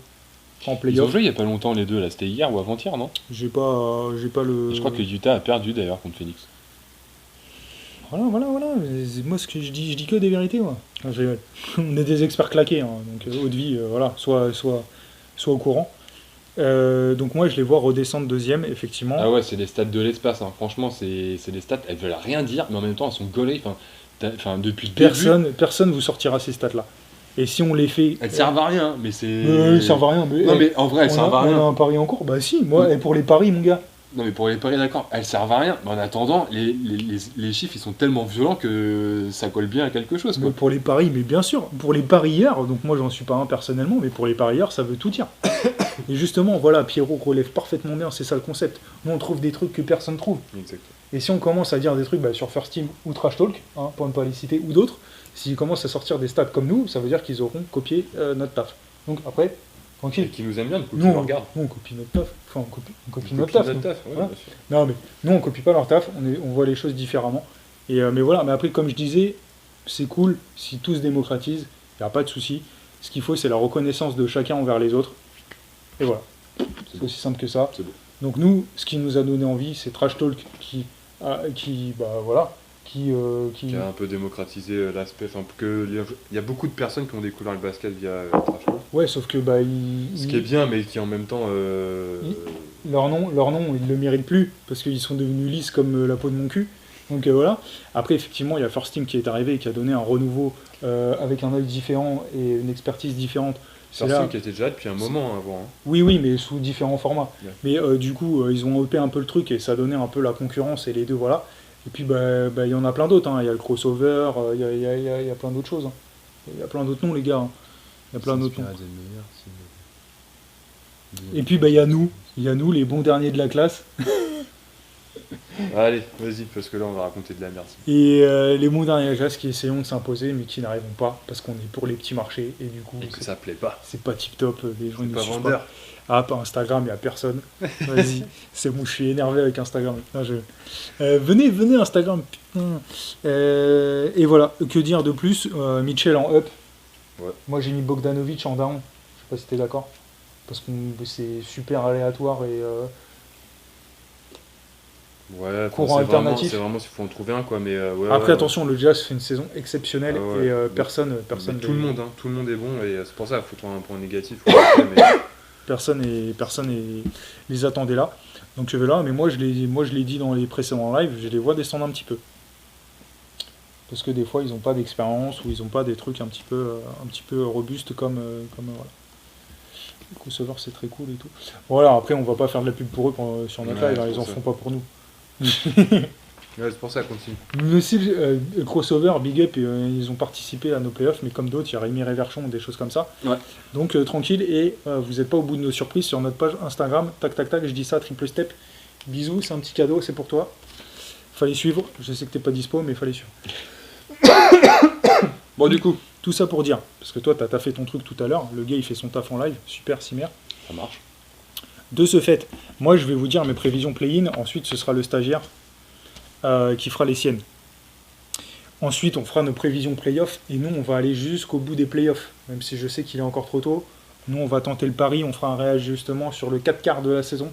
en Ils ont playoff. joué il y a pas longtemps les deux, là. C'était hier ou avant-hier, non? J'ai pas le. Je crois que Utah a perdu d'ailleurs contre Phoenix. Voilà. Moi, ce que je dis que des vérités, moi. Non, je rigole. On est des experts claqués, hein. Donc haute vie, voilà, soit au courant. Donc moi, je les vois redescendre deuxième, effectivement. Ah ouais, c'est les stats de l'espace. Hein. Franchement, c'est des stats, elles veulent rien dire, mais en même temps, elles sont gaulées. Enfin, depuis le début, Personne vous sortira ces stats-là. Et si on les fait. elles servent à rien. Mais c'est. Elles servent à rien. Non, mais en vrai, elles servent à On a rien. un pari en cours. Bah si, moi, et pour les paris, mon gars. Non, mais pour les paris, d'accord, elles servent à rien. Mais en attendant, les chiffres, ils sont tellement violents que ça colle bien à quelque chose, quoi. Mais pour les paris, mais bien sûr, pour les parieurs, donc moi j'en suis pas un personnellement, mais pour les parieurs, ça veut tout dire. Et justement, voilà, Pierrot relève parfaitement bien, c'est ça le concept. Nous on trouve des trucs que personne trouve. Exactement. Et si on commence à dire des trucs sur First Team ou Trash Talk, pour ne pas les citer, ou d'autres, s'ils commencent à sortir des stats comme nous, ça veut dire qu'ils auront copié notre taf. Donc après, Et tranquille. qui nous aiment bien, du coup, Nous, qui nous on regardent. copie notre taf. Enfin, on copie notre taf. nous. ouais, Voilà. bien sûr. Non, mais nous, on copie pas leur taf, on voit les choses différemment. Et, mais voilà, mais après, comme je disais, c'est cool si tout se démocratise, il n'y a pas de souci. Ce qu'il faut, c'est la reconnaissance de chacun envers les autres. Et voilà. C'est aussi simple que ça. C'est beau. Donc nous, ce qui nous a donné envie, c'est Trash Talk qui Qui a un peu démocratisé l'aspect. Enfin, il y a beaucoup de personnes qui ont découvert le basket via Trash Talk. Ouais, sauf que Ce qui est bien, mais qui en même temps. leur nom, ils le méritent plus parce qu'ils sont devenus lisses comme la peau de mon cul. Donc voilà. Après, effectivement, il y a First Team qui est arrivé et qui a donné un renouveau avec un œil différent et une expertise différente. C'est là. Qui était déjà depuis un moment avant. Hein. Oui, mais sous différents formats. Ouais. Mais du coup, ils ont upé un peu le truc et ça a donné un peu la concurrence et les deux, voilà. Et puis, il y en a plein d'autres. Hein. Il y a le crossover, il y a plein d'autres choses. Hein. Il y a plein d'autres noms, les gars. Hein. Il y a plein d'autres noms. Et puis, il y a nous, les bons derniers de la classe. Allez, vas-y, parce que là, on va raconter de la merde. Et les bons derniers de la classe qui essayons de s'imposer, mais qui n'arrivent pas parce qu'on est pour les petits marchés. Et du coup, Et que ça plaît pas. c'est pas tip top. Les gens C'est ils pas nous suivent vendeur. pas. Ah, pas Instagram, il n'y a personne. Vas-y, c'est bon, je suis énervé avec Instagram. Non, venez Instagram, putain. Et voilà, que dire de plus Mitchell en up. Ouais. Moi j'ai mis Bogdanovic en down. Je sais pas si t'es d'accord. Parce que c'est super aléatoire et Ouais, courant alternatif. C'est vraiment s'il faut en trouver un, quoi. Mais, après, attention, le Jazz fait une saison exceptionnelle Ah ouais. et personne Mais tout le monde, hein, tout le monde est bon et c'est pour ça qu'il faut trouver un point négatif. personne les attendait là. Donc je vais là, mais moi je l'ai dit dans les précédents lives, je les vois descendre un petit peu. Parce que des fois ils n'ont pas d'expérience ou ils n'ont pas des trucs un petit peu robustes comme voilà. Le crossover c'est très cool et tout. Voilà, après on va pas faire de la pub pour eux sur notre Ouais, live, hein, c'est ils en pour font pas pour nous. Ouais, c'est pour ça, continue. Mais aussi, crossover, big up, ils ont participé à nos playoffs, mais comme d'autres, il y a Rémi Réverchon, des choses comme ça. Ouais. Donc tranquille, et vous n'êtes pas au bout de nos surprises sur notre page Instagram. Tac, je dis ça, triple step. Bisous, c'est un petit cadeau, c'est pour toi. Fallait suivre, je sais que t'es pas dispo, mais fallait suivre. Bon, du coup, Tout ça pour dire, parce que toi, t'as fait ton truc tout à l'heure, le gars il fait son taf en live, super, Cimer. ça marche. De ce fait, moi je vais vous dire mes prévisions play-in, ensuite ce sera le stagiaire qui fera les siennes. Ensuite, on fera nos prévisions play-off et nous, on va aller jusqu'au bout des play-offs. Même si je sais qu'il est encore trop tôt. Nous, on va tenter le pari, on fera un réajustement sur le 4 quarts de la saison.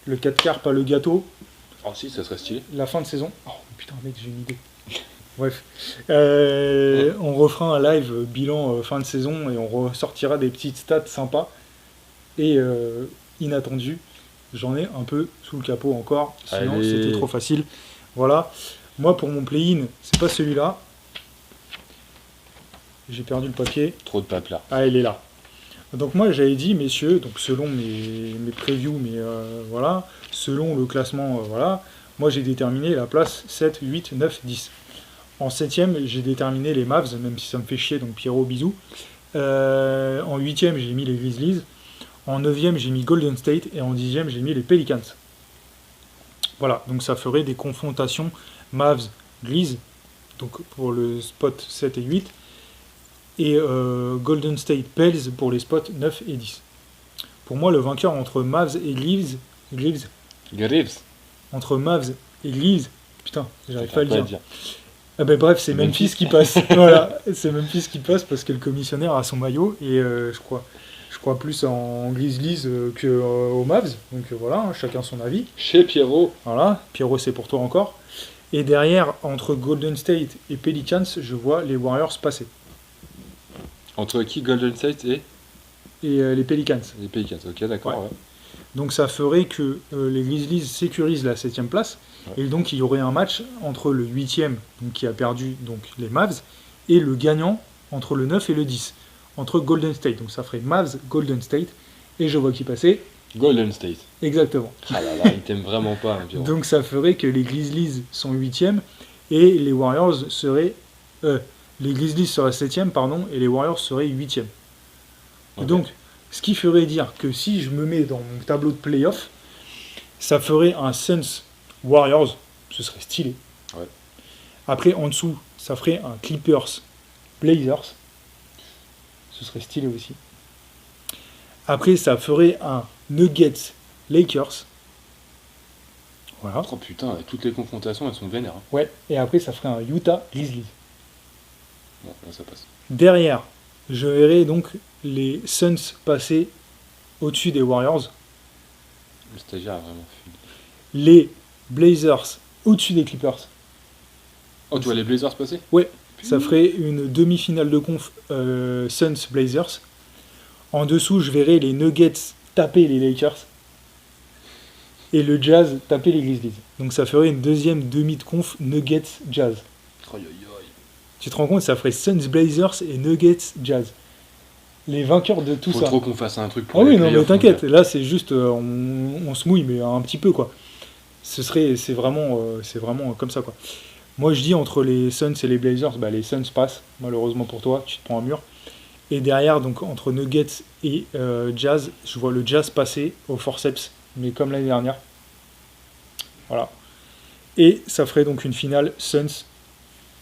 Le 4 quarts, pas le gâteau. Oh, si, ça serait stylé. La fin de saison. Oh putain, mec, j'ai une idée. Bref. On refera un live bilan fin de saison et on ressortira des petites stats sympas et inattendues. J'en ai un peu sous le capot encore, sinon Allez. c'était trop facile. Voilà. Moi, pour mon play-in, c'est pas celui-là. J'ai perdu le papier. Trop de pape là. Ah, il est là. Donc moi, j'avais dit, messieurs, donc selon mes previews, voilà, selon le classement, voilà, moi j'ai déterminé la place 7, 8, 9, 10. En 7ème, j'ai déterminé les Mavs, même si ça me fait chier, donc Pierrot, bisous. En 8e, j'ai mis les Grizzlies. En 9e, j'ai mis Golden State. Et en 10e, j'ai mis les Pelicans. Voilà, donc ça ferait des confrontations Mavs, Grizz, donc pour le spot 7 et 8. Et Golden State Pels pour les spots 9 et 10. Pour moi, le vainqueur entre Mavs et Grizz, Graves. entre Mavs et Grizz, putain, j'arrive pas à le Pas à dire. Ah ben bref, c'est Memphis qui passe. Voilà, c'est Memphis qui passe parce que le commissionnaire a son maillot et je crois plus en Grizzlies qu'aux Mavs. Donc voilà, hein, chacun son avis. Chez Pierrot. Voilà, Pierrot c'est pour toi encore. Et derrière, entre Golden State et Pelicans, je vois les Warriors passer. Entre qui Golden State et Et les Pelicans. les Pelicans. Ok, d'accord. Ouais. Ouais. Donc ça ferait que les Grizzlies sécurisent la 7ème place. Ouais. Et donc il y aurait un match entre le 8ème, donc, qui a perdu donc, les Mavs, et le gagnant entre le 9 et le 10, entre Golden State. Donc ça ferait Mavs, Golden State. Et je vois qui passer. Golden State. Exactement. Ah là là, il t'aime vraiment pas, hein, Pierrot. Donc ça ferait que les Grizzlies sont 8ème et les Warriors seraient... les Grizzlies seraient 7ème, pardon, et les Warriors seraient 8ème. Ok. Donc, ce qui ferait dire que si je me mets dans mon tableau de playoff, ça ferait un Suns Warriors, ce serait stylé. Ouais. Après, en dessous, ça ferait un Clippers Blazers, ce serait stylé aussi. Après, ça ferait un Nuggets Lakers. Voilà. Oh putain, toutes les confrontations, elles sont vénères. Hein. Ouais, et après, ça ferait un Utah Grizzlies. Bon, là, ça passe. Derrière, je verrai donc les Suns passer au-dessus des Warriors, Le stagiaire a vraiment fui. les Blazers au-dessus des Clippers. Oh, tu vois les Blazers passer? Ouais, ça ferait une demi-finale de conf Suns Blazers. En dessous, je verrai les Nuggets taper les Lakers et le Jazz taper les Grizzlies. Donc ça ferait une deuxième demi de conf Nuggets Jazz. Aïe aïe aïe. Tu te rends compte, ça ferait Suns Blazers et Nuggets Jazz. Les vainqueurs de tout Faut ça. trop qu'on fasse un truc pour Ah les oui, non, mais playoffs, t'inquiète, mon là c'est juste, on se mouille, mais un petit peu quoi. C'est vraiment comme ça quoi. Moi je dis entre les Suns et les Blazers, bah, les Suns passent, malheureusement pour toi, tu te prends un mur. Et derrière, donc entre Nuggets et Jazz, je vois le Jazz passer au forceps, mais comme l'année dernière. Voilà. Et ça ferait donc une finale Suns gars.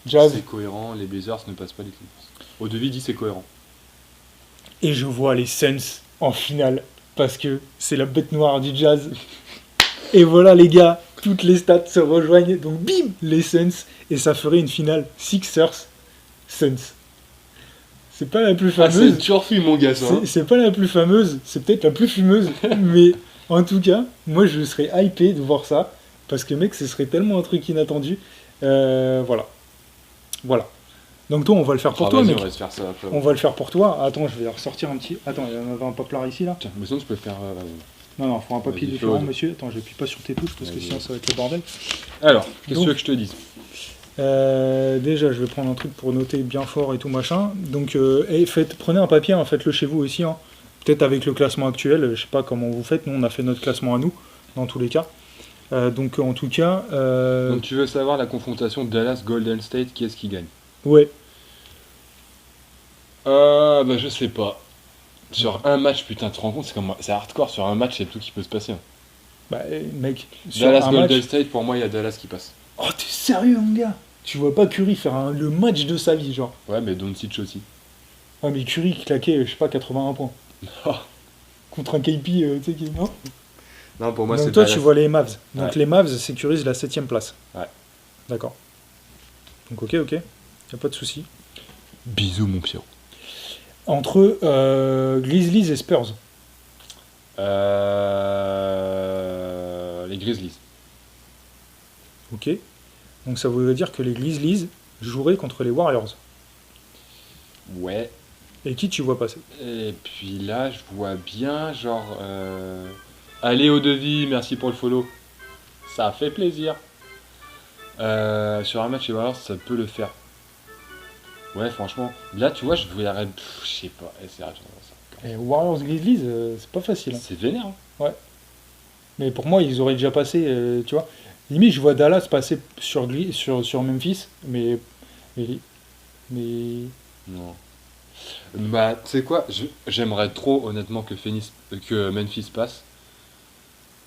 Jazz. C'est cohérent, les Blazers ne passent pas les Clippers. Au devis dit c'est cohérent. Et je vois les Suns en finale, parce que c'est la bête noire du Jazz. Et voilà les gars, toutes les stats se rejoignent, donc bim, les Suns, et ça ferait une finale Sixers Suns. C'est pas la plus Ah, c'est fameuse, une turfu, mon gars, ça. hein. c'est pas la plus fameuse, c'est peut-être la plus fumeuse, mais en tout cas, moi je serais hypé de voir ça, parce que mec, ce serait tellement un truc inattendu. Voilà. Voilà. Donc toi, on va le faire pour Ah, toi, vas-y, mec. on va se faire ça après. On va le faire pour toi. Attends, je vais ressortir un petit... Attends, il y en avait un poplar ici, là. Tiens, mais sinon tu peux faire. Non, non, il faut un papier Vas-y, différent, fais-le. monsieur. Attends, j'appuie pas sur tes touches, parce que Vas-y. sinon ça va être le bordel. Alors, qu'est-ce que Donc- tu veux que je te dise? Déjà, je vais prendre un truc pour noter bien fort et tout machin. Donc, prenez un papier, hein, faites-le chez vous aussi. Hein. Peut-être avec le classement actuel, je sais pas comment vous faites. Nous, on a fait notre classement à nous, dans tous les cas. Donc, en tout cas, Donc tu veux savoir la confrontation Dallas-Golden State, qui est-ce qui gagne? ouais. Bah je sais pas. Sur un match, putain, tu te rends compte, c'est hardcore, sur un match, c'est tout qui peut se passer. hein. Bah, mec, sur Dallas un Golden match... State, pour moi, il y a Dallas qui passe. Oh, t'es sérieux, mon gars? Tu vois pas Curry faire le match de sa vie, genre. Ouais, mais Doncic aussi. Ouais, mais Curry qui claquait, je sais pas, 81 points. Contre un KP, tu sais qui... Non. Non, pour moi, Donc c'est toi, Dallas. tu vois les Mavs. Donc Ouais. les Mavs sécurisent la 7ème place. Ouais. D'accord. Donc ok, y a pas de souci. Bisous, mon Pierrot. Entre Grizzlies et Spurs. Les Grizzlies. Ok. Donc ça voudrait dire que les Grizzlies joueraient contre les Warriors. Ouais. Et qui tu vois passer? Et puis là, je vois bien, genre... Allez, au devis, merci pour le follow. Ça fait plaisir. Sur un match, les Warriors, ça peut le faire. Ouais, franchement. Là, tu vois, je verrais... Je sais pas. C'est rare, ça. Et Warriors Grizzlies, c'est pas facile. Hein. C'est vénère. Hein. Mais pour moi, ils auraient déjà passé, tu vois. Limite, je vois Dallas passer sur Memphis, mais Non. Bah, tu sais quoi, j'aimerais trop honnêtement que Memphis passe.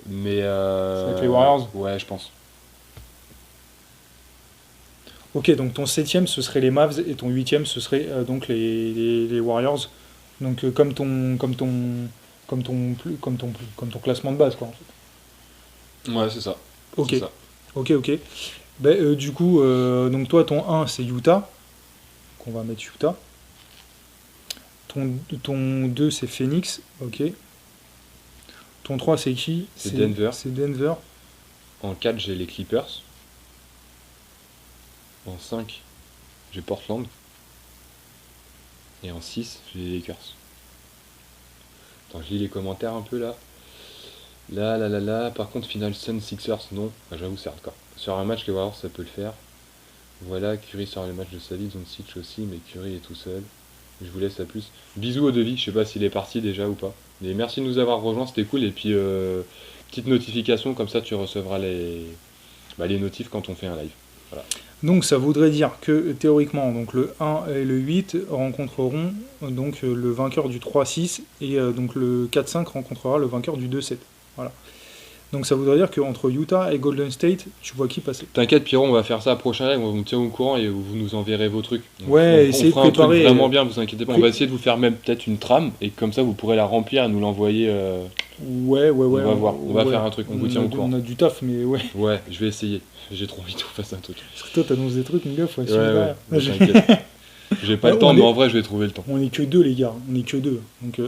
Mais C'est avec les Warriors. Ouais, je pense. Ok, donc ton 7ème ce serait les Mavs et ton 8ème ce serait donc les Warriors. Donc comme ton classement de base quoi. En fait. Ouais, c'est ça. Ok, C'est ça. ok. Ben, du coup, donc toi ton 1 c'est Utah. Donc on va mettre Utah. Ton 2 c'est Phoenix. Ok. Ton 3 c'est qui? C'est Denver. C'est Denver. En 4, j'ai les Clippers. En 5, j'ai Portland. Et en 6, j'ai les Lakers. Attends, je lis les commentaires un peu là. Là. Par contre, final Sun Sixers, non. Ah, j'avoue, c'est hardcore. Sur un match, les Warriors, ça peut le faire. Voilà, Curry sur le match de sa vie, Doncic aussi, mais Curry est tout seul. Je vous laisse à plus. Bisous au devis, je sais pas s'il est parti déjà ou pas. Mais merci de nous avoir rejoints, c'était cool. Et puis, petite notification, comme ça tu recevras les notifs quand on fait un live. Voilà. Donc ça voudrait dire que théoriquement donc le 1 et le 8 rencontreront donc le vainqueur du 3-6 et donc le 4-5 rencontrera le vainqueur du 2-7. Voilà. Donc ça voudrait dire qu'entre Utah et Golden State, tu vois qui passer. T'inquiète Pierrot, on va faire ça à prochain live, on va vous tenir au courant et vous nous enverrez vos trucs. Ouais, on essayez de fera un truc préparer. vraiment bien, vous inquiétez pas. On va essayer de vous faire même peut-être une trame et comme ça vous pourrez la remplir et nous l'envoyer. Ouais. On va voir, on va ouais. faire un truc, on vous tient au courant. On a du taf, mais ouais. Ouais, je vais essayer. J'ai trop envie de vous faire un truc. Parce que toi t'annonces des trucs, mon gars, faut être Ouais, derrière. mais t'inquiète. J'ai pas le temps, mais en vrai je vais trouver le temps. On est que deux les gars, on est que deux. Donc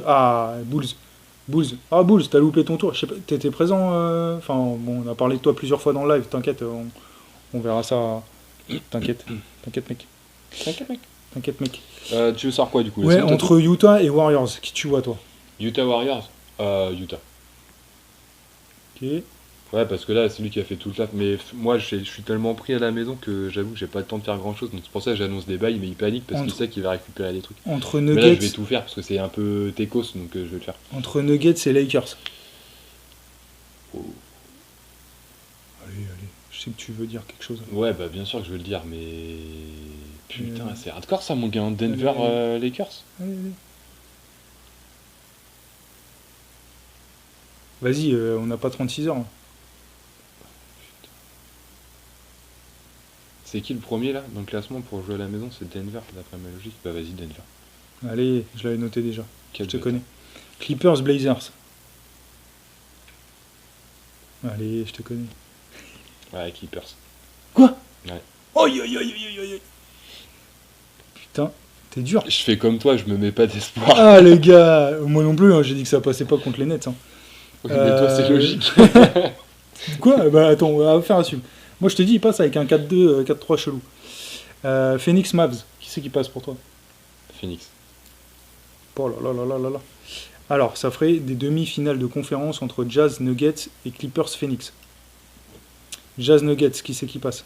Bulls. Ah Bulls, t'as loupé ton tour. Je sais pas, t'étais présent. Enfin bon, on a parlé de toi plusieurs fois dans le live. T'inquiète, on verra ça. T'inquiète mec. T'inquiète mec. Tu veux savoir quoi du coup? Ouais, Laisse-moi te entre Utah et Warriors, qui tu vois toi? Utah Warriors Utah. Ok. Ouais, parce que là, c'est lui qui a fait tout le taf. Mais moi, je suis tellement pris à la maison que j'avoue que j'ai pas le temps de faire grand chose. Donc c'est pour ça que j'annonce des bails, mais il panique parce qu'il sait qu'il va récupérer des trucs. Entre Mais là, je vais Nuggets, tout faire parce que c'est un peu techos, donc je vais le faire. entre Nuggets et Lakers. Oh. Allez, je sais que tu veux dire quelque chose. Ouais, bah bien sûr que je veux le dire, mais. Putain, Euh. c'est hardcore ça, mon gars. Denver Lakers. Allez. Vas-y, on n'a pas 36 heures. Hein. C'est qui le premier là dans le classement pour jouer à la maison? C'est Denver, d'après ma logique. Bah vas-y, Denver. Allez, je l'avais noté déjà. Quel Je te bâtard. connais. Clippers, Blazers. Allez, je te connais. Ouais, Clippers. Quoi? Ouais. Aïe. Putain, t'es dur. Je fais comme toi, je me mets pas d'espoir. Ah les gars, moi non plus, hein, j'ai dit que ça passait pas contre les Nets. Hein. Oui, mais toi, c'est logique. Quoi? Bah attends, on va faire un sub. Moi je te dis, il passe avec un 4-2, 4-3 chelou. Phoenix Mavs, qui c'est qui passe pour toi? Phoenix. Oh là. Alors, ça ferait des demi-finales de conférence entre Jazz Nuggets et Clippers Phoenix. Jazz Nuggets, qui c'est qui passe?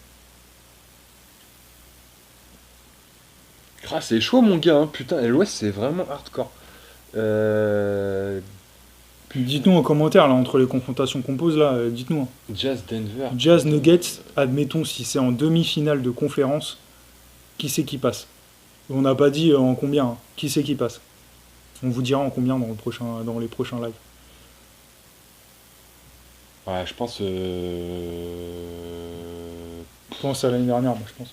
Ah, c'est chaud, mon gars. Hein. Putain, l'Ouest, c'est vraiment hardcore. Dites-nous en commentaire, là, entre les confrontations qu'on pose, là, dites-nous. Hein. Jazz Denver. Jazz Nuggets, admettons, si c'est en demi-finale de conférence, qui c'est qui passe? On n'a pas dit en combien, hein. Qui c'est qui passe? On vous dira en combien dans les prochains lives. Ouais, je pense. Je pense à l'année dernière, moi, je pense.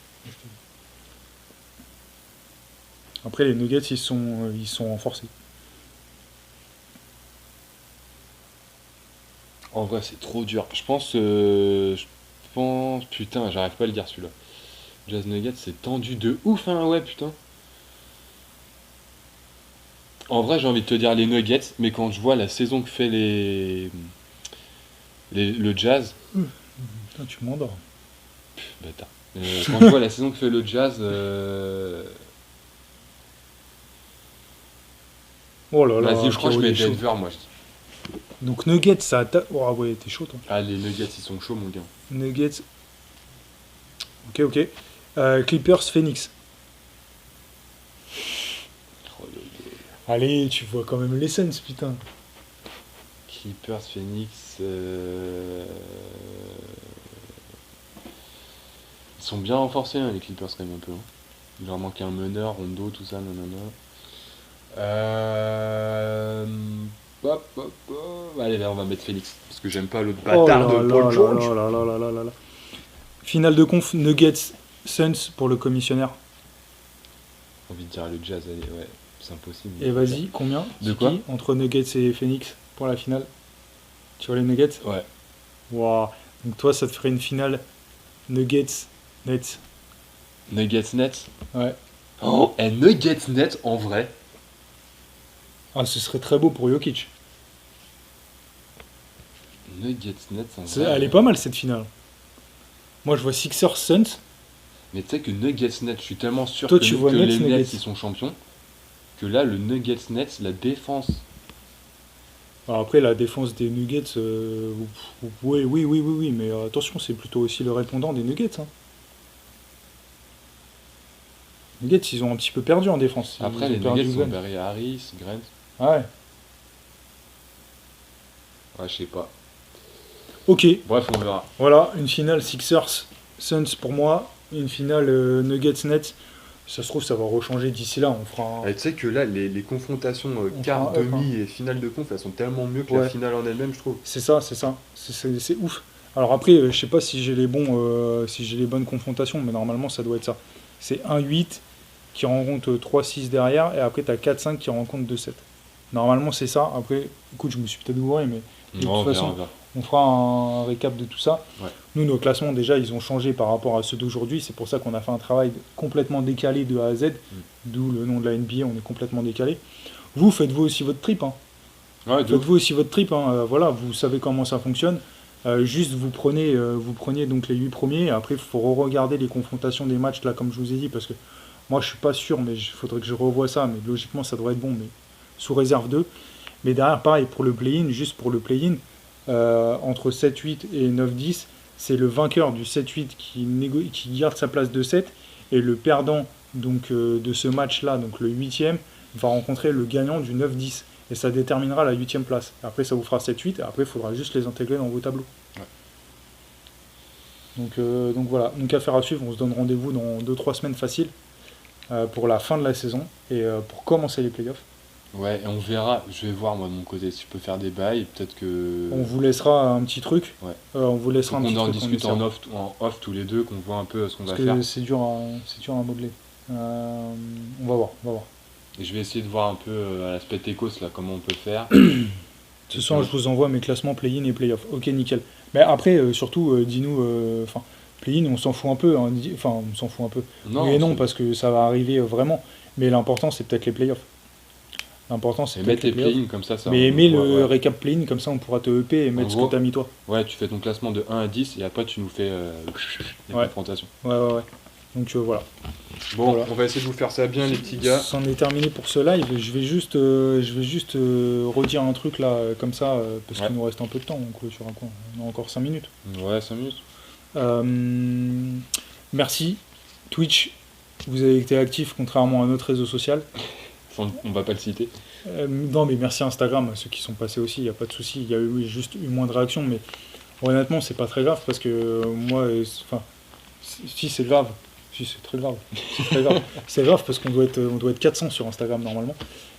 Après, les Nuggets, ils sont renforcés. En vrai, c'est trop dur. Je pense. Putain, j'arrive pas à le dire celui-là. Jazz Nuggets, c'est tendu de ouf, hein, ouais, putain. En vrai, j'ai envie de te dire les Nuggets, mais quand je vois la saison que fait le Jazz. Putain, tu m'endors. Bâtard. Quand je vois la saison que fait le Jazz. Oh là là, Vas-y, je crois que je mets chaud. Denver, moi. Donc Nuggets, ça attaque. Oh ouais, t'es chaud, toi. Ah, les Nuggets, ils sont chauds, mon gars. Nuggets. Ok. Clippers, Phoenix. Oh, Allez, tu vois quand même les Suns, putain. Clippers, Phoenix. Ils sont bien renforcés, hein, les Clippers, quand même, un peu. Hein. Il leur manque un meneur, Rondo, tout ça, nanana. Allez, on va mettre Phoenix. Parce que j'aime pas l'autre Oh bâtard là de là Paul là George. là là là là là là. Finale de conf, Nuggets Suns pour le commissionnaire. J'ai envie de dire le Jazz, allez, ouais, c'est impossible. Et vas-y, combien De C'est quoi qui entre Nuggets et Phoenix pour la finale? Tu vois les Nuggets? Ouais. Waouh. Donc toi, ça te ferait une finale Nuggets Nets. Nuggets Nets. Ouais. Oh, et Nuggets Nets en vrai. Ah, ce serait très beau pour Jokic. Nuggets Nets en vrai. Elle est pas mal cette finale. Moi, je vois Sixers Suns. Mais tu sais que Nuggets Nets, je suis tellement sûr Toi, que, tu vois que Nets, les Nuggets. Nets ils sont champions que là le Nuggets Nets, la défense. Alors après, la défense des Nuggets, oui, mais attention, c'est plutôt aussi le répondant des Nuggets. Hein. Les Nuggets, ils ont un petit peu perdu en défense. Après Ils les ont perdu Nuggets sont Glenn. Barry Harris, Grant. Ouais. Ouais, je sais pas. Ok, Bref, on verra. voilà, une finale Sixers Suns pour moi, une finale Nuggets Nets. Ça se trouve, ça va rechanger d'ici là. On fera un... Tu sais que là, les confrontations On quart, fera un up, demi et finale de conf, elles sont tellement mieux que Ouais. la finale en elle-même, je trouve. C'est ça. C'est ouf. Alors après, je sais pas si j'ai les bonnes confrontations, mais normalement, ça doit être ça. C'est 1-8 qui rencontre 3-6 derrière, et après, tu as 4-5 qui rencontre 2-7. Normalement, c'est ça. Après, écoute, je me suis peut-être gouré, mais de Non, toute façon, on verra. on fera un récap de tout ça. Ouais. Nous, nos classements, déjà, ils ont changé par rapport à ceux d'aujourd'hui. C'est pour ça qu'on a fait un travail complètement décalé de A à Z, d'où le nom de la NBA, on est complètement décalé. Vous, faites-vous aussi votre trip. Hein. Ouais, de ouf. Faites-vous aussi votre trip. Hein. Voilà, vous savez comment ça fonctionne. Juste, vous prenez donc les 8 premiers. Et après, il faut re-regarder les confrontations des matchs, là, comme je vous ai dit, parce que moi, je suis pas sûr, mais il faudrait que je revoie ça. Mais logiquement, ça devrait être bon, mais sous réserve 2. Mais derrière, pareil, pour le play-in, juste pour le play-in, entre 7-8 et 9-10, c'est le vainqueur du 7-8 qui garde sa place de 7, et le perdant donc, de ce match-là, donc le 8e, va rencontrer le gagnant du 9-10, et ça déterminera la 8e place. Après, ça vous fera 7-8, et après, il faudra juste les intégrer dans vos tableaux. Ouais. Donc voilà, donc affaire à suivre, on se donne rendez-vous dans 2-3 semaines facile pour la fin de la saison, et pour commencer les playoffs. Ouais, et on verra. Je vais voir moi de mon côté si je peux faire des bails. Peut-être que. On vous laissera un petit truc. Ouais. On vous Faut laissera un petit qu'on en truc. discute en off tous les deux, qu'on voit un peu ce qu'on va Parce faire. que c'est dur à modeler. On va voir. Et je vais essayer de voir un peu à l'aspect Tecos là comment on peut faire. Ce soir, je vous envoie mes classements play-in et play-off. Ok, nickel. Mais après, surtout, dis-nous, play-in, on s'en fout un peu. Hein, on s'en fout un peu. Oui et non, parce que ça va arriver vraiment. Mais l'important, c'est peut-être les play-offs. L'important, c'est Et peut-être mettre les play-offs. play-in comme ça. Mais on mets voit, le ouais. récap play-in, comme ça, on pourra te EP et mettre ce gros, que t'as mis toi. Ouais, tu fais ton classement de 1 à 10 et après tu nous fais les Ouais. confrontations. Ouais. Donc voilà. Bon, Voilà. on va essayer de vous faire ça bien les petits gars. C'en est terminé pour ce live. Je vais juste redire un truc là, comme ça, parce Ouais. qu'il nous reste un peu de temps. On clôture à quoi? On a encore 5 minutes. Ouais, 5 minutes. Merci. Twitch, vous avez été actif contrairement à notre réseau social. On va pas le citer. Non, mais merci Instagram, à ceux qui sont passés aussi, il n'y a pas de souci. Il y a juste eu moins de réactions, mais honnêtement, c'est pas très grave parce que moi, si c'est grave. Si, c'est très grave. C'est très grave. C'est grave parce qu'on doit être 400 sur Instagram normalement.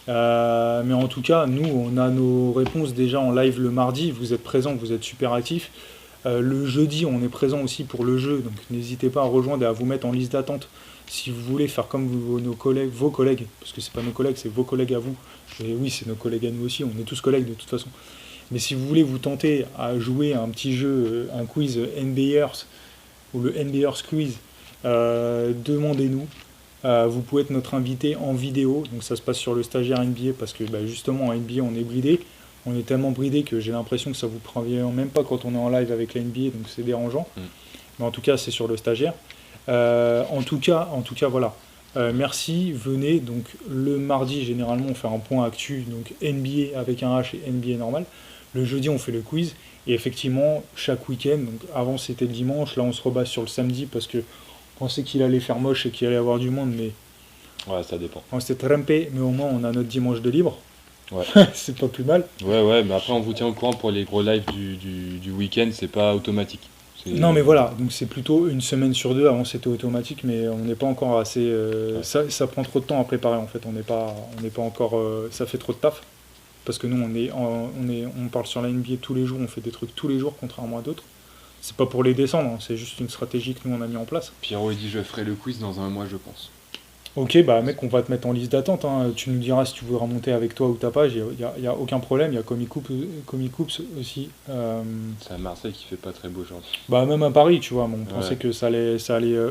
Mais en tout cas, nous, on a nos réponses déjà en live le mardi. Vous êtes présents, vous êtes super actifs. Le jeudi, on est présent aussi pour le jeu, donc n'hésitez pas à rejoindre et à vous mettre en liste d'attente si vous voulez faire comme vos collègues, parce que c'est pas nos collègues, c'est vos collègues à vous. Et oui, c'est nos collègues à nous aussi, on est tous collègues de toute façon. Mais si vous voulez vous tenter à jouer à un petit jeu, un quiz NBAers, ou le NBAers quiz, demandez-nous. Vous pouvez être notre invité en vidéo, donc ça se passe sur le stagiaire NBA, parce que justement en NBA on est bridé. On est tellement bridé que j'ai l'impression que ça vous prévient même pas quand on est en live avec la NBA, donc c'est dérangeant. Mais en tout cas, c'est sur le stagiaire. En tout cas, voilà. Merci, venez. Donc le mardi, généralement, on fait un point actu, donc NBA avec un H et NBA normal. Le jeudi, on fait le quiz. Et effectivement, chaque week-end, donc avant c'était le dimanche, là on se rebat sur le samedi parce que on pensait qu'il allait faire moche et qu'il allait y avoir du monde, mais Ouais, ça dépend. on s'est trompé, mais au moins on a notre dimanche de libre. Ouais. C'est pas plus mal. Ouais, mais après on vous tient au courant pour les gros lives du week-end, c'est pas automatique. Non mais voilà, donc c'est plutôt une semaine sur deux, avant c'était automatique, mais on n'est pas encore assez... ça prend trop de temps à préparer en fait, on n'est pas encore... ça fait trop de taf, parce que nous on parle sur la NBA tous les jours, on fait des trucs tous les jours, contrairement à d'autres. C'est pas pour les descendre, hein, c'est juste une stratégie que nous on a mis en place. Pierrot il dit je ferai le quiz dans un mois je pense. Ok, bah mec, on va te mettre en liste d'attente, hein. Tu nous diras si tu voudras monter avec toi ou ta page, il y a aucun problème, il y a Comicoops aussi. C'est à Marseille qui fait pas très beau aujourd'hui. Bah même à Paris, tu vois, mais on pensait Ouais. que ça allait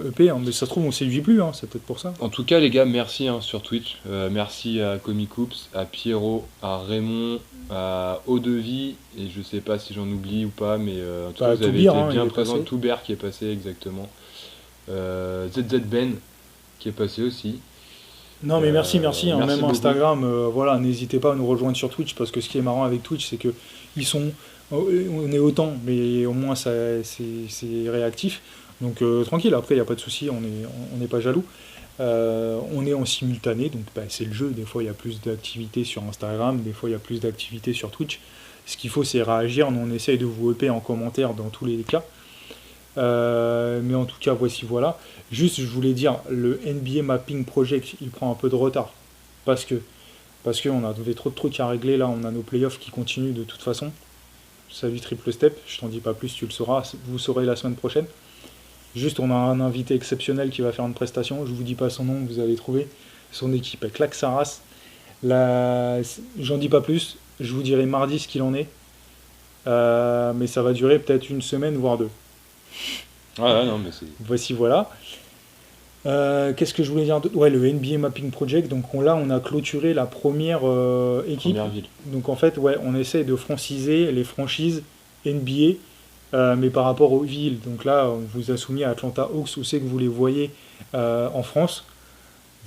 EP, hein, mais ça se trouve on séduit plus, hein, c'est peut-être pour ça. En tout cas les gars, merci sur Twitch. Merci à Comicoops, à Pierrot, à Raymond, à Eau-de-Vie, et je sais pas si j'en oublie ou pas, mais en tout cas vous avez Toubir, été hein, bien il est présent. passé. Toubert qui est passé exactement. ZZ Ben qui est passé aussi. Non mais merci, hein, merci même beaucoup. Instagram, voilà, n'hésitez pas à nous rejoindre sur Twitch, parce que ce qui est marrant avec Twitch, c'est que on est autant, mais au moins c'est réactif, donc tranquille, après il n'y a pas de souci, on n'est pas jaloux. On est en simultané, donc c'est le jeu, des fois il y a plus d'activité sur Instagram, des fois il y a plus d'activité sur Twitch. Ce qu'il faut c'est réagir, nous on essaye de vous EP en commentaire dans tous les cas. Mais en tout cas voilà. Juste je voulais dire, le NBA Mapping Project il prend un peu de retard, parce qu'on avait trop de trucs à régler. Là on a nos playoffs qui continuent de toute façon. Salut Triple Step, je t'en dis pas plus, tu le sauras, vous saurez la semaine prochaine. Juste on a un invité exceptionnel qui va faire une prestation, je vous dis pas son nom, vous allez trouver. Son équipe elle claque sa race. J'en dis pas plus, je vous dirai mardi ce qu'il en est. Mais ça va durer peut-être une semaine voire deux. Ouais, non mais c'est... Voici voilà. Qu'est-ce que je voulais dire ouais, le NBA Mapping Project, donc on a clôturé la première équipe. Première ville. Donc en fait, ouais, on essaie de franciser les franchises NBA, mais par rapport aux villes. Donc là, on vous a soumis à Atlanta Hawks, où c'est que vous les voyez en France.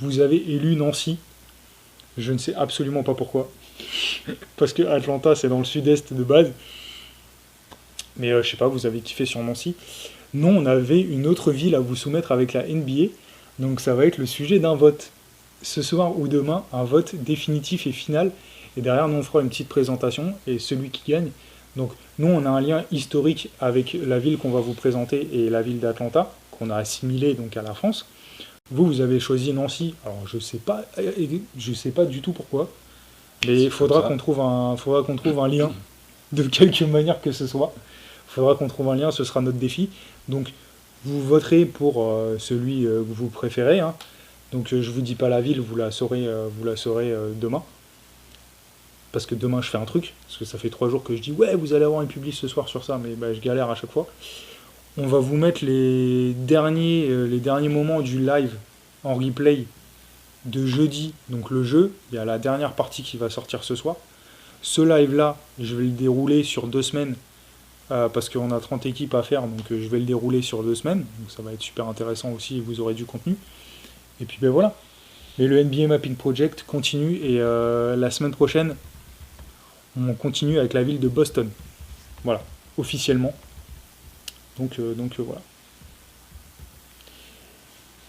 Vous avez élu Nancy. Je ne sais absolument pas pourquoi. Parce que Atlanta, c'est dans le sud-est de base. Mais je sais pas, vous avez kiffé sur Nancy. Non, on avait une autre ville à vous soumettre avec la NBA. Donc ça va être le sujet d'un vote. Ce soir ou demain, un vote définitif et final. Et derrière, nous, on fera une petite présentation. Et celui qui gagne... Donc nous, on a un lien historique avec la ville qu'on va vous présenter et la ville d'Atlanta, qu'on a assimilé donc à la France. Vous avez choisi Nancy. Alors je sais pas du tout pourquoi. Mais il faudra qu'on trouve un lien de quelque manière que ce soit. Il faudra qu'on trouve un lien, ce sera notre défi. Donc vous voterez pour celui que vous préférez. Hein. Donc je vous dis pas la ville, vous la saurez demain. Parce que demain je fais un truc, parce que ça fait 3 jours que je dis ouais vous allez avoir une publi ce soir sur ça, mais je galère à chaque fois. On va vous mettre les derniers moments du live en replay de jeudi, donc le jeu, il y a la dernière partie qui va sortir ce soir. Ce live là, je vais le dérouler sur 2 semaines, parce qu'on a 30 équipes à faire, donc je vais le dérouler sur 2 semaines, donc ça va être super intéressant aussi, vous aurez du contenu. Et puis voilà. Mais le NBA Mapping Project continue, et la semaine prochaine, on continue avec la ville de Boston. Voilà, officiellement. Donc voilà.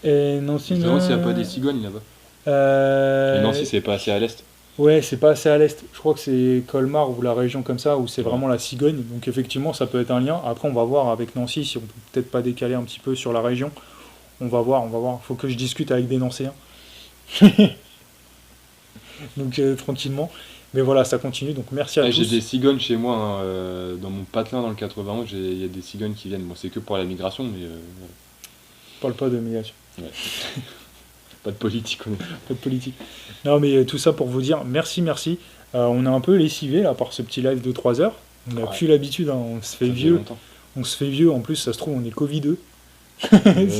Et Nancy, Je me demande s'il n'y a pas des cigognes là-bas. Et Nancy, c'est pas assez à l'est. Ouais, c'est pas assez à l'est. Je crois que c'est Colmar ou la région comme ça, où c'est vraiment la cigogne. Donc effectivement, ça peut être un lien. Après, on va voir avec Nancy si on peut peut-être pas décaler un petit peu sur la région. On va voir. Faut que je discute avec des Nancéens. Donc tranquillement. Mais voilà, ça continue, donc merci à tous. J'ai des cigognes chez moi, hein, dans mon patelin dans le 91, il y a des cigognes qui viennent. Bon, c'est que pour la migration, mais... Parle pas de migration. Ouais. Pas de politique, on est... Pas de politique. Non, mais tout ça pour vous dire, merci. On a un peu lessivé, là, par ce petit live de 3 heures. On n'a plus l'habitude, hein, on se fait vieux. On se fait vieux, en plus, ça se trouve, on est Covideux.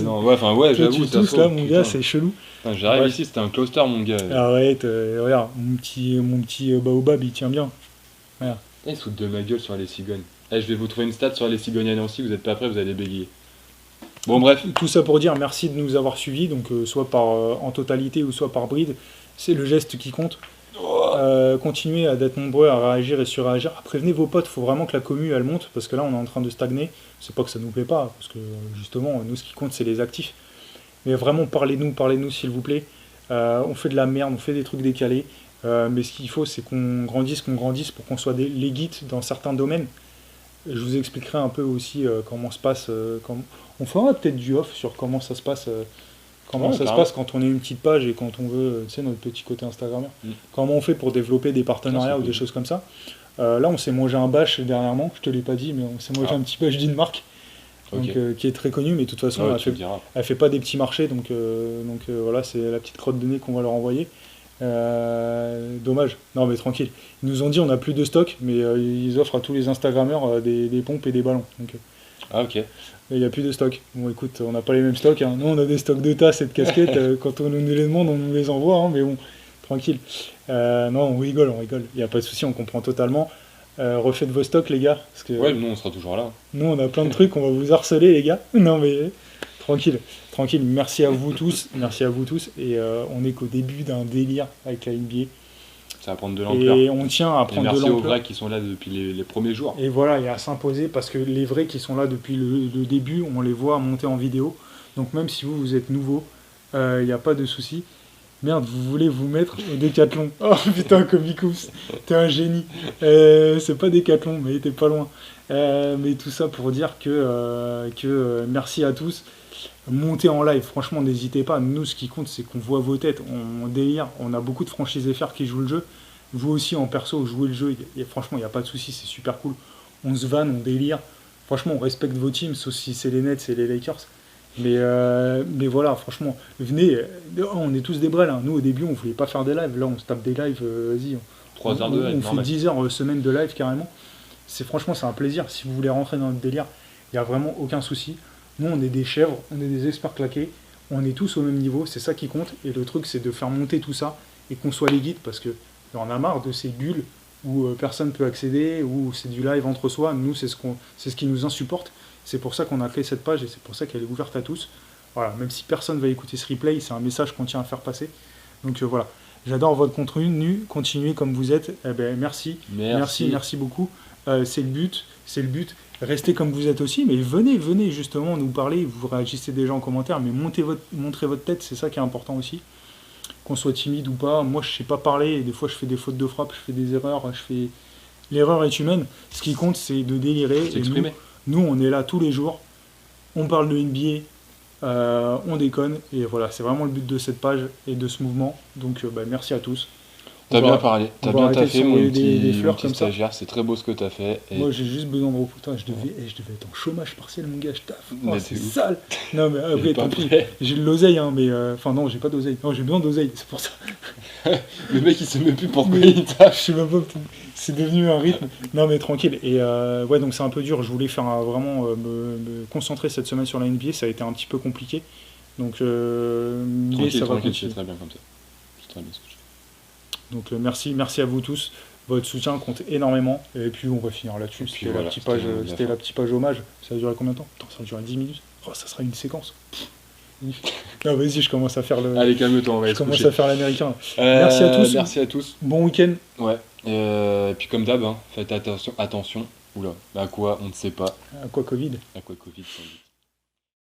Non, ouais, j'avoue, ça tous là, mon gars, c'est chelou. J'arrive ici, c'était un cluster, mon gars. Arrête, regarde, mon petit baobab, il tient bien. Regarde. Ils se foutent de ma gueule sur les cigognes. Je vais vous trouver une stat sur les cigognes à Nancy, vous êtes pas prêts, vous allez bégayer. Bon, bref. Tout ça pour dire merci de nous avoir suivis, donc soit en totalité ou soit par bride. C'est le geste qui compte. Continuez d'être nombreux à réagir et surréagir. Prévenez vos potes, il faut vraiment que la commu elle monte, parce que là on est en train de stagner. C'est pas que ça nous plaît pas, parce que justement nous ce qui compte c'est les actifs. Mais vraiment parlez-nous s'il vous plaît. On fait de la merde, on fait des trucs décalés, mais ce qu'il faut c'est qu'on grandisse pour qu'on soit les geeks dans certains domaines. je vous expliquerai un peu aussi comment se passe. On fera peut-être du off sur comment ça se passe. Comment Ouais, ça se carrément. passe quand on est une petite page et quand on veut, tu sais, notre petit côté Instagrammeur. Mm. Comment on fait pour développer des partenariats Ça, c'est ou des cool. choses comme ça. Là, on s'est mangé un bâche dernièrement, je te l'ai pas dit, mais on s'est mangé Ah. un petit bâche d'une marque donc, Ok. qui est très connue, mais de toute façon, Ouais, elle tu fait, le diras. elle fait pas des petits marchés, donc voilà, c'est la petite crotte de nez qu'on va leur envoyer. Dommage. Non, mais tranquille. Ils nous ont dit on n'a plus de stock, mais ils offrent à tous les Instagrammeurs des pompes et des ballons. Donc, Ah, ok. il n'y a plus de stock. Bon, écoute, on n'a pas les mêmes stocks. Hein. Nous, on a des stocks de tasses et de casquettes. Quand on nous les demande, on nous les envoie. Hein, mais bon, tranquille. Non, on rigole, on rigole. Il n'y a pas de souci, on comprend totalement. Refaites vos stocks, les gars. Parce que Ouais, nous, on sera toujours là. nous, on a plein de trucs. On va vous harceler, les gars. Non, mais tranquille. Tranquille. Merci à vous tous. Merci à vous tous. Et on est qu'au début d'un délire avec la NBA. Ça va prendre de l'ampleur. Et on tient à Et prendre de merci aux l'ampleur. vrais qui sont là depuis les premiers jours. Et voilà, et à s'imposer parce que les vrais qui sont là depuis le début, on les voit monter en vidéo. Donc même si vous êtes nouveau, il n'y a pas de souci. Merde, vous voulez vous mettre au Décathlon. Oh putain, Comicoups, t'es un génie. C'est pas Décathlon, mais t'es pas loin. Mais tout ça pour dire que merci à tous. Montez en live, franchement, n'hésitez pas. Nous, ce qui compte, c'est qu'on voit vos têtes. On délire. On a beaucoup de franchises FR qui jouent le jeu. Vous aussi, en perso, jouez le jeu. Franchement, il n'y a pas de souci, c'est super cool. On se vanne, on délire. Franchement, on respecte vos teams, sauf si c'est les Nets, c'est les Lakers. Mais voilà, franchement, venez. On est tous des brels. Hein. Nous, au début, on voulait pas faire des lives. Là, on se tape des lives. Vas-y. 3 heures de live, On fait normal. 10 heures semaine de live carrément. Franchement, c'est un plaisir. Si vous voulez rentrer dans le délire, il n'y a vraiment aucun souci. Nous, on est des chèvres, on est des experts claqués. On est tous au même niveau. C'est ça qui compte. Et le truc, c'est de faire monter tout ça et qu'on soit les guides parce que on en a marre de ces bulles où personne peut accéder, où c'est du live entre soi. Nous, c'est ce qui nous insupporte. C'est pour ça qu'on a créé cette page et c'est pour ça qu'elle est ouverte à tous. Voilà, même si personne va écouter ce replay, c'est un message qu'on tient à faire passer. Donc voilà, j'adore votre contenu, continuez comme vous êtes. Eh ben, merci beaucoup. C'est le but. Restez comme vous êtes aussi, mais venez justement nous parler. Vous réagissez déjà en commentaire, mais montrez votre tête, c'est ça qui est important aussi. Qu'on soit timide ou pas, moi je sais pas parler, et des fois je fais des fautes de frappe, je fais des erreurs, l'erreur est humaine. Ce qui compte, c'est de délirer. Et nous, on est là tous les jours, on parle de NBA, on déconne, et voilà, c'est vraiment le but de cette page et de ce mouvement. Donc merci à tous. T'as bien parlé, on t'as va bien arrêter de taffé, mon s'envoyer petit, des fleurs mon petit comme ça. stagiaire, c'est très beau ce que t'as fait. Et Moi j'ai juste besoin de repos. Putain, je devais être en chômage partiel, mon gars, je taffe. Oh, Mais c'est c'est ouf. sale. Non mais après, pas tant pis. prêt. J'ai de l'oseille, hein, mais enfin non, j'ai pas d'oseille. Non, j'ai besoin d'oseille, c'est pour ça. le mec il sait même plus pourquoi Mais- il taffe. Je sais même pas, c'est devenu un rythme. Non mais tranquille. Et ouais, donc c'est un peu dur. Je voulais faire vraiment me concentrer cette semaine sur la NBA. Ça a été un petit peu compliqué. Donc mais ça va Tranquille, continuer. c'est très bien comme ça. C'est très bien ce que tu fais. Donc merci à vous tous. Votre soutien compte énormément. Et puis on va finir là-dessus. Et puis C'était voilà, la petite page, c'était la c'était fin. la petite page hommage. Ça a duré combien de temps? Attends, ça a duré 10 minutes. Oh, ça sera une séquence. Ah vas-y, je commence à faire le. Allez, calme-toi, on va je aller se commence coucher. à faire l'américain. Merci à tous. Merci à tous. Bon week-end. Ouais. Et puis comme d'hab, hein, faites attention. Oula, à quoi on ne sait pas. À quoi Covid? À quoi Covid sans doute.